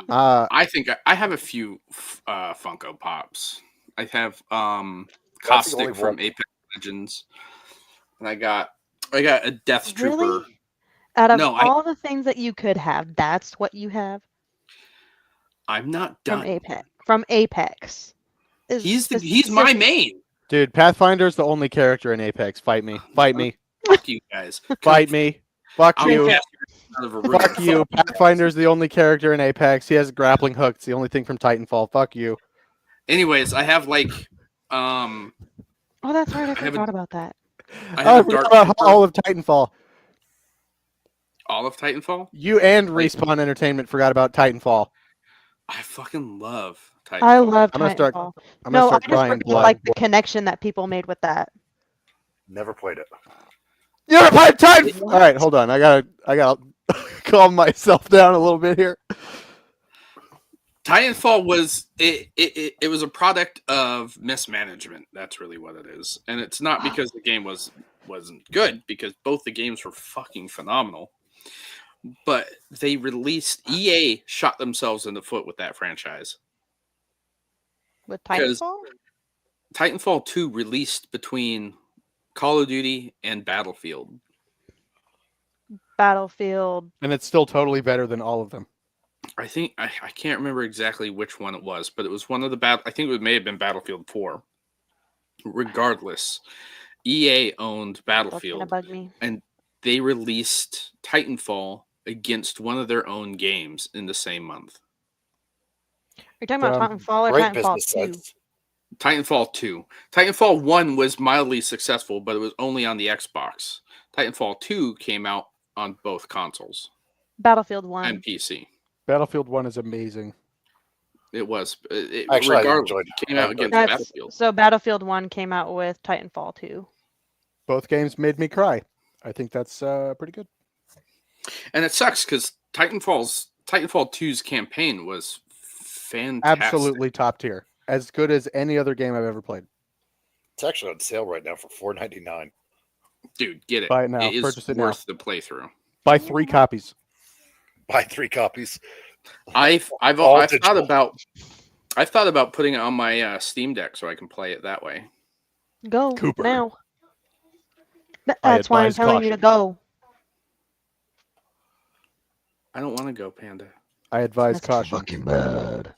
I think I have a few Funko Pops. I have That's the only Caustic from one. Apex Legends, and I got a Death Trooper. Really? Out of No, all the things that you could have, that's what you have I'm not from done. Apex. From Apex. Is He's my specific- main. Dude, Pathfinder's the only character in Apex. Fight me. Fight me. Fuck you guys. Fight me. Fuck I'll you. cast you out of a room. Fuck you. Pathfinder's the only character in Apex. He has a grappling hook. It's the only thing from Titanfall. Fuck you. Anyways, I have like Oh, that's right. I have a- forgot about that. I Oh, I have a forgot Dark about Trooper, all of Titanfall. all of Titanfall. You and Respawn Entertainment forgot about Titanfall. I fucking love Titanfall. I love I'm gonna start- Titanfall. I'm No, gonna I start just crying forgot blood. like the connection that people made with that. Never played it. You never played Titanfall. All right, hold on. I gotta calm myself down a little bit here. Titanfall was it was a product of mismanagement. That's really what it is, and it's not because the game wasn't good, because both the games were fucking phenomenal. But they released EA shot themselves in the foot with that franchise. With 'Cause- Titanfall? Titanfall 2 released between Call of Duty and Battlefield. Battlefield. And it's still totally better than all of them. I think I can't remember exactly which one it was, but it was one of the I think may have been Battlefield 4. Regardless, EA owned That's gonna Battlefield. bug me. They released Titanfall against one of their own games in the same month. You're talking about Um, Titanfall or Great Titanfall business 2? sense. Titanfall 2. Titanfall 1 was mildly successful, but it was only on the Xbox. Titanfall 2 came out on both consoles Battlefield 1. and PC. Battlefield 1 is amazing. It was. Actually, I regardless, enjoyed it came out against That's- Battlefield. So Battlefield 1 came out with Titanfall 2. Both games made me cry. I think that's pretty good. And it sucks because Titanfall 2's campaign was fantastic. Absolutely top tier. As good as any other game I've ever played. It's actually on sale right now for $4.99. Dude, get it. Buy it now. It is Purchase it now. worth the playthrough. Buy 3 copies. Buy 3 copies. I've All thought digital. about putting it on my Steam Deck so I can play it that way. Go Cooper. now. I That's why I'm advise telling you to caution. go. I don't want to go, Panda. I advise That's caution. fucking bad.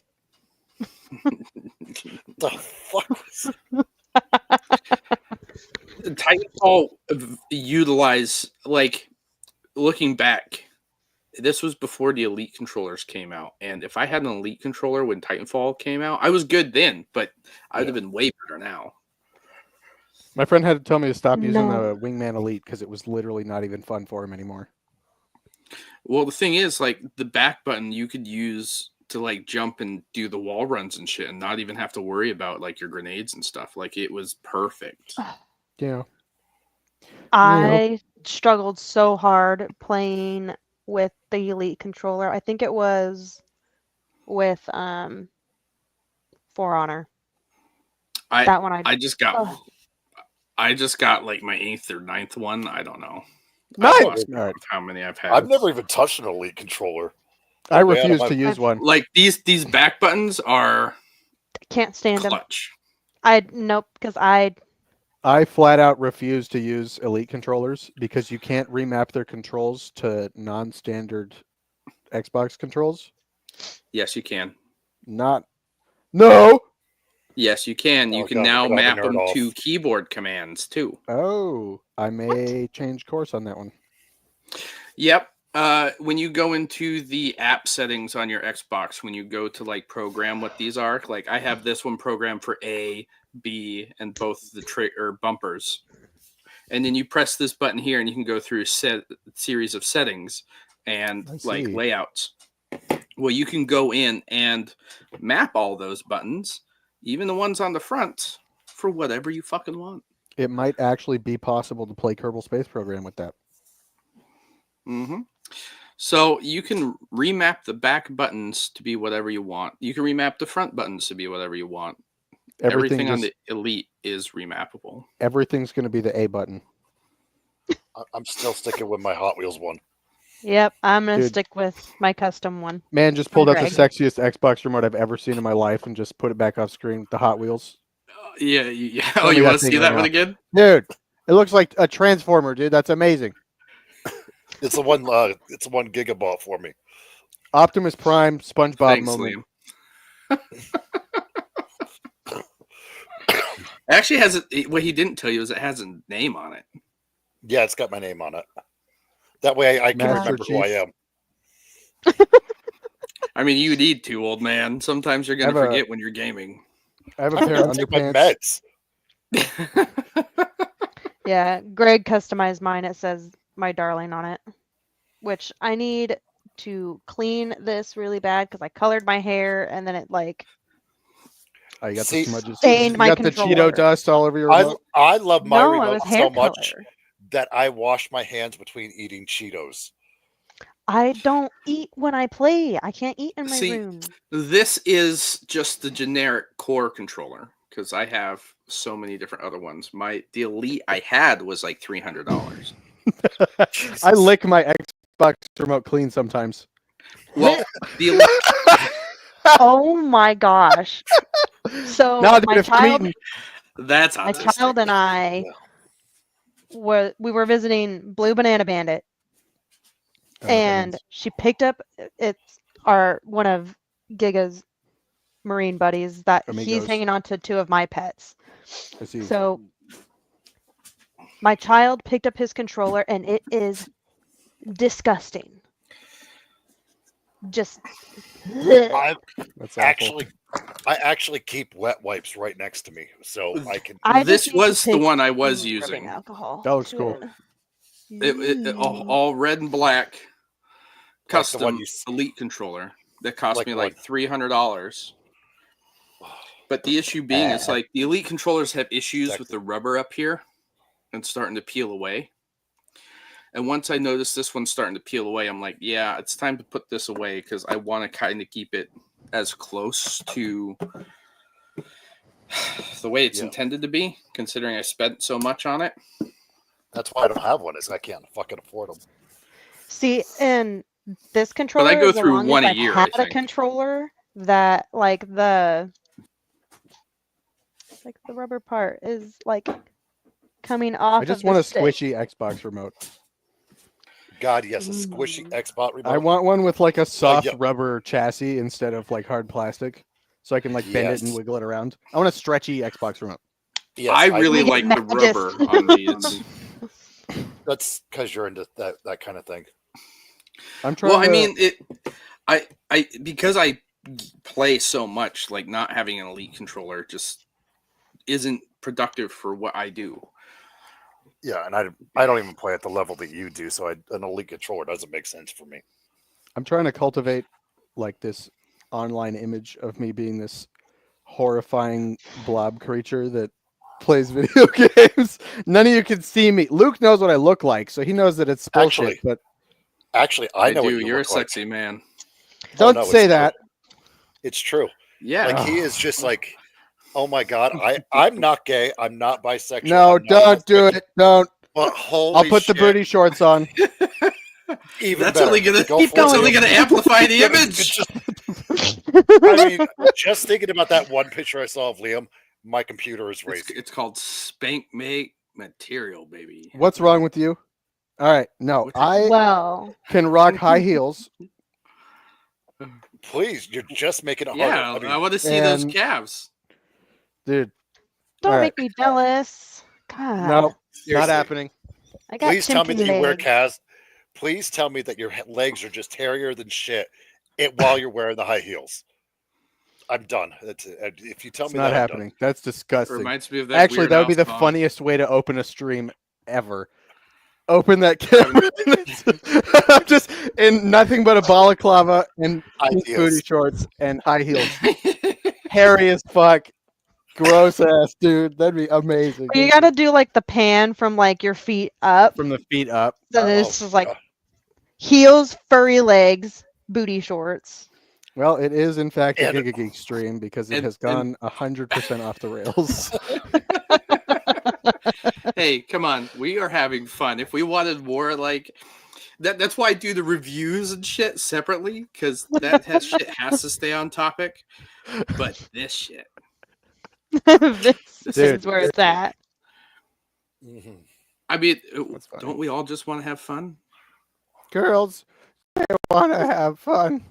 The fuck was Titanfall utilize, like, looking back, this was before the Elite controllers came out, and if I had an Elite controller when Titanfall came out, I was good then, but I would have been way better now. My friend had to tell me to stop using No. the Wingman Elite because it was literally not even fun for him anymore. Well, the thing is, like, the back button you could use to, like, jump and do the wall runs and shit and not even have to worry about, like, your grenades and stuff. Like, it was perfect. Yeah. I struggled so hard playing with the Elite controller. I think it was with For Honor. That one I just got Ugh. like my 8th or 9th one. I don't know. Nice. I've lost All count right. of how many I've had. I've never even touched an Elite controller. I Way out of refuse my- to use one. Like these back buttons are can't stand them. clutch. Nope, because I I flat out refuse to use Elite controllers because you can't remap their controls to non-standard Xbox controls. Yes, you can. No. Yes, you can. You Oh, can God, now look at all the map nerd them off. to keyboard commands too. Oh, I may change course on that one. Yep. When you go into the app settings on your Xbox, when you go to like program what these are, like I have this one programmed for A, B, and both the bumpers. And then you press this button here, and you can go through a series of settings and I like see. layouts. Well, you can go in and map all those buttons, even the ones on the front, for whatever you fucking want. It might actually be possible to play Kerbal Space Program with that. Mm-hmm. So you can remap the back buttons to be whatever you want. You can remap the front buttons to be whatever you want. Everything on the Elite is remappable. Everything's going to be the A button. I'm still sticking with my Hot Wheels one. Yep, I'm gonna Dude. stick with my custom one. Man just pulled out the Greg. sexiest Xbox remote I've ever seen in my life and just put it back off screen with the Hot Wheels. Yeah. Show Oh, me you that want to thing see right that now. one again? Dude, it looks like a transformer, dude. That's amazing. It's the one. It's the one Gigabot for me. Optimus Prime, SpongeBob Thanks, moment. Liam. Actually, what he didn't tell you is it has a name on it. Yeah, it's got my name on it. That way I can Master remember who I Chief. am. I mean, you need to, old man. Sometimes you're gonna Have a- forget when you're gaming. I have a pair of I'll take my underpants. meds. Yeah, Greg customized mine. It says "My Darling" on it, which I need to clean this really bad because I colored my hair and then it like Oh, you got See, the smudges. stained You my got the controller. Cheeto dust all over your remote. I love my no, it remote was hair so much color. that I wash my hands between eating Cheetos. I don't eat when I play. I can't eat in my See, room. This is just the generic core controller because I have so many different other ones. The Elite I had was like $300. I lick my Xbox remote clean sometimes. Well, the Elite, Oh my gosh! So Now, dude, my if I'm child, eating, that's my autistic. child and I we were visiting Blue Banana Bandit, Oh, and goodness. she picked up it's one of Giga's marine buddies that he's Amigos. hanging on to two of my pets. I see. So my child picked up his controller and it is disgusting. Just I That's awful. actually keep wet wipes right next to me, so I can. This just need to was the take one I was rubbing using. alcohol. That looks to cool. It all red and black, the one custom you s- Elite controller that cost Like me what? like $300. But the issue being, it's like the Elite controllers have issues with the rubber up here and starting to peel away. And once I noticed this one's starting to peel away, I'm like, yeah, it's time to put this away because I want to kind of keep it as close to the way it's Yeah. intended to be, considering I spent so much on it. That's why I don't have one. Is I can't fucking afford them. See, and this controller go is the through longest one a I've year, I had a think. controller that like the rubber part is like coming off. I just of want the a stick. squishy Xbox remote. God, yes, a squishy Xbox remote. I want one with like a soft yeah. rubber chassis instead of like hard plastic, so I can like bend it and Yes. wiggle it around. I want a stretchy Xbox remote. Yes, I really We get like the Magist. rubber on these. That's because you're into that kind of thing. I'm trying. Well, I to- mean, I because I play so much, like not having an Elite controller just isn't productive for what I do. Yeah, and I don't even play at the level that you do, so an Elite controller doesn't make sense for me. I'm trying to cultivate like this online image of me being this horrifying blob creature that plays video games. None of you can see me. Luke knows what I look like, so he knows that it's bullshit. Actually, but Actually, I know do. what you You're a look like. sexy man. don't no, say it's that. True. It's true. Yeah. Like he is just like Oh my God, I'm not gay. I'm not bisexual. No, I'm not don't do homosexual, it. Don't. But holy I'll put the shit, booty shorts on. Even That's better. only gonna Go Keep for it, it's going. only Liam. gonna amplify the It's image. I mean, just thinking about that one picture I saw of Liam, my computer is racing. It's called spank make material, baby. What's wrong with you? All right, no, What's I Well, can rock high heels. Please, you're just making it Yeah, harder. I I mean, want to see those and- calves. Dude, don't All make me jealous. God. no, not seriously, happening. I got please tell me that you wear legs. calves. Please tell me that your legs are just hairier than shit while you're wearing the high heels. I'm done. If you tell It's me not that, I'm happening. That's disgusting. Reminds me of that. Actually, Weird that would be Al the song. funniest way to open a stream ever. Open that camera. I'm just in nothing but a balaclava and done. pink Ideas. booty shorts and high heels. Hairy as fuck. Gross ass, dude. That'd be amazing. You got to do like the pan from like your feet up. From the feet up. So this Oh, is like God. heels, furry legs, booty shorts. Well, it is in fact a And- Giga Geek stream because it and- has gone 100% off the rails. Hey, come on. We are having fun. If we wanted more like that's why I do the reviews and shit separately, because shit has to stay on topic. But this shit. This This Dude. is where it's at. Mhm. I mean, That's funny. don't we all just want to have fun? Girls, they want to have fun.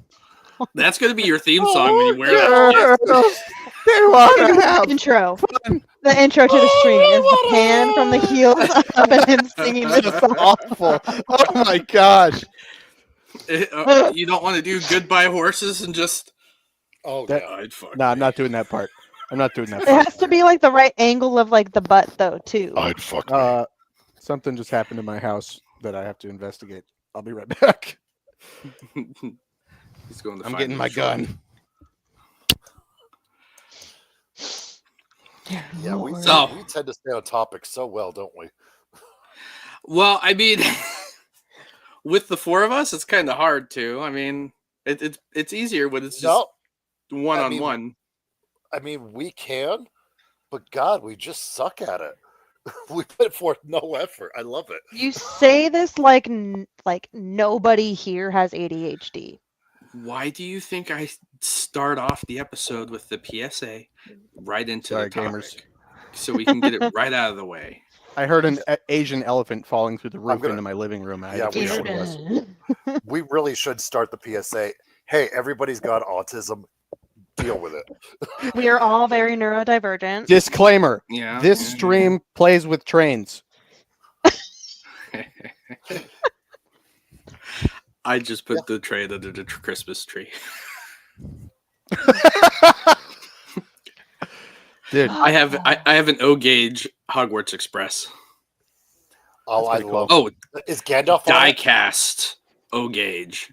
That's going to be your theme song when you wear that. Girls, they want to have Intro. fun. The intro to the stream is the pan from the heels up and him singing this That's song. awful. Oh my gosh. You don't want to do goodbye horses and just. Oh, That- yeah. I'd fuck. No, I'm me. not doing that part. I'm not doing that It part. has to be like the right angle of like the butt though too. I'd fuck me. Something just happened to my house that I have to investigate. I'll be right back. He's going to. I'm find getting his my short. gun. Dear Yeah, we Lord. So- tend to stay on topic so well, don't we? Well, I mean, with the four of us, it's kind of hard to. I mean, it's easier when it's just No, one I on mean- one. I mean, we can, but God, we just suck at it. We put forth no effort. I love it. You say this like like nobody here has ADHD. Why do you think I start off the episode with the PSA right into Sorry, the topic? gamers. So we can get it right out of the way. I heard an Asian elephant falling through the roof gonna- into my living room. I had Yeah, to we figure out should. what it was. We really should start the PSA. Hey, everybody's got autism. Deal with it. We are all very neurodivergent. Disclaimer: Yeah. this yeah, stream plays with trains. yeah. I just put the tray under the Christmas tree. Dude, I have an O gauge Hogwarts Express. Oh, I pretty cool. love. Oh, Is Gandalf on it? diecast O gauge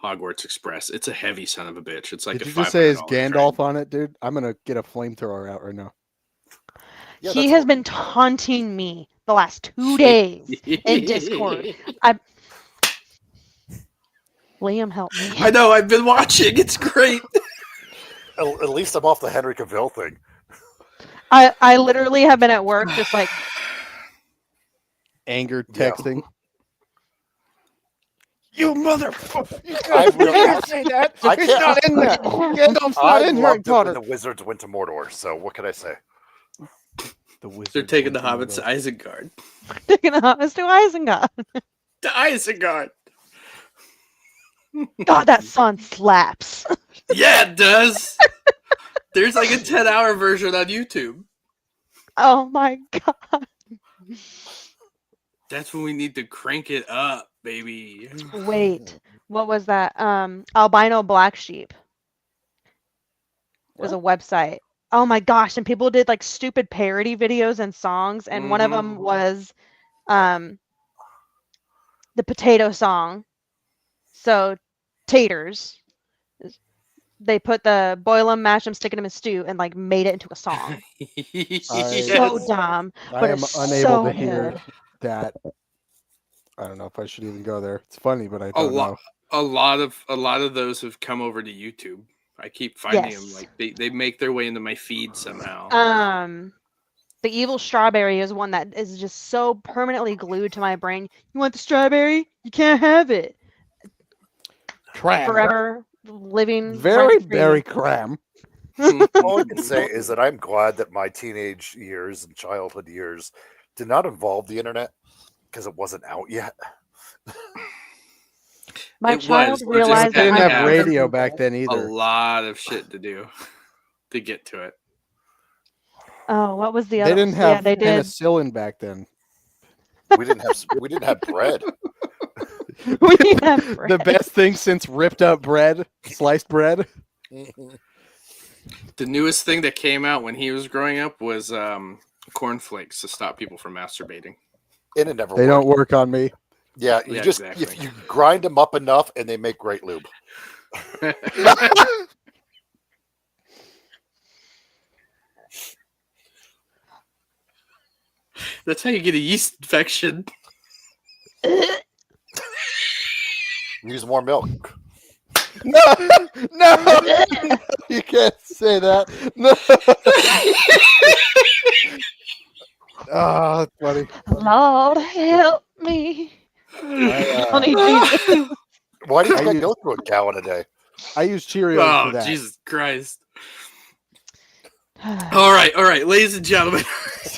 Hogwarts Express. It's a heavy son of a bitch. It's like did a you just say is $500 Gandalf on it, dude? I'm gonna get a flamethrower out right now. Yeah, He that's has what- been taunting me the last 2 days in Discord. Liam, help me. I know. I've been watching. It's great. At least I'm off the Henry Cavill thing. I literally have been at work just like Anger Yeah. texting. You motherfucker! You I can't, really- you can't say that. I It's can't- not in there. Gandalf's not I in Harry loved it when Potter. the wizards went to Mordor. So what can I say? The wizards They're taking the went hobbits to to Isengard. taking us to Isengard. To Isengard. God, that song slaps. Yeah, it does. There's like a 10-hour version on YouTube. Oh my god. That's when we need to crank it up, baby. Wait, what was that? Albino Black Sheep. It was a website. Oh my gosh, and people did like stupid parody videos and songs, and one of them was the potato song. So taters. They put the boil 'em, mash 'em, stick it in a stew, and like made it into a song. So dumb. I but am it's unable so to hear good. that. I don't know if I should even go there. It's funny, but I A don't lot, know. a lot of those have come over to YouTube. I keep finding Yes. them. Like they make their way into my feed somehow. The evil strawberry is one that is just so permanently glued to my brain. You want the strawberry? You can't have it. Cram. Forever living Very rent-free. berry cram. All I can say is that I'm glad that my teenage years and childhood years did not involve the internet because it wasn't out yet. My It child was, but just realized They that didn't my have have parents Yeah. radio were back cool. then A either. lot of shit to do to get to it. Oh, what was the They other? didn't Yeah, have they did. penicillin back then. We didn't have bread. We didn't have The bread. best thing since ripped up bread, sliced bread. The newest thing that came out when he was growing up was cornflakes to stop people from masturbating. And it never They worked. don't work on me. Yeah, you Yeah, just exactly. if you grind them up enough and they make great lube. That's how you get a yeast infection. Use more milk. No, no, you can't say that. No. Oh, that's funny. Lord help me. I, Honey Jesus. Why do you I gotta use- go through a gallon a day? I use Cheerios for Oh, that. Jesus Christ. All right, ladies and gentlemen.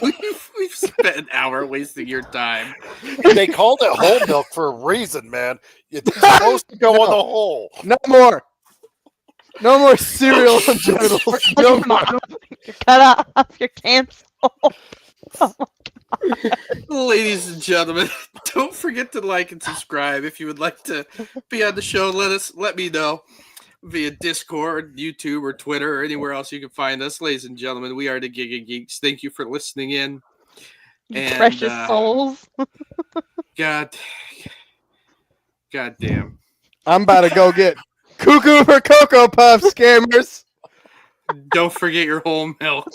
we've spent an hour wasting your time. They called it whole milk for a reason, man. It's supposed to go on the whole. No more. No more cereal and genitals. No more. Mom, you're cut off your cancel. Ladies and gentlemen, don't forget to like and subscribe. If you would like to be on the show, let me know via Discord, YouTube, or Twitter, or anywhere else you can find us. Ladies and gentlemen, we are the Giga Geeks. Thank you for listening in. You And, precious souls. God damn. I'm about to go get cuckoo for Cocoa Puffs, scammers. Don't forget your whole milk.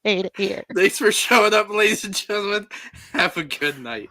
Hate it here. Thanks for showing up, ladies and gentlemen. Have a good night.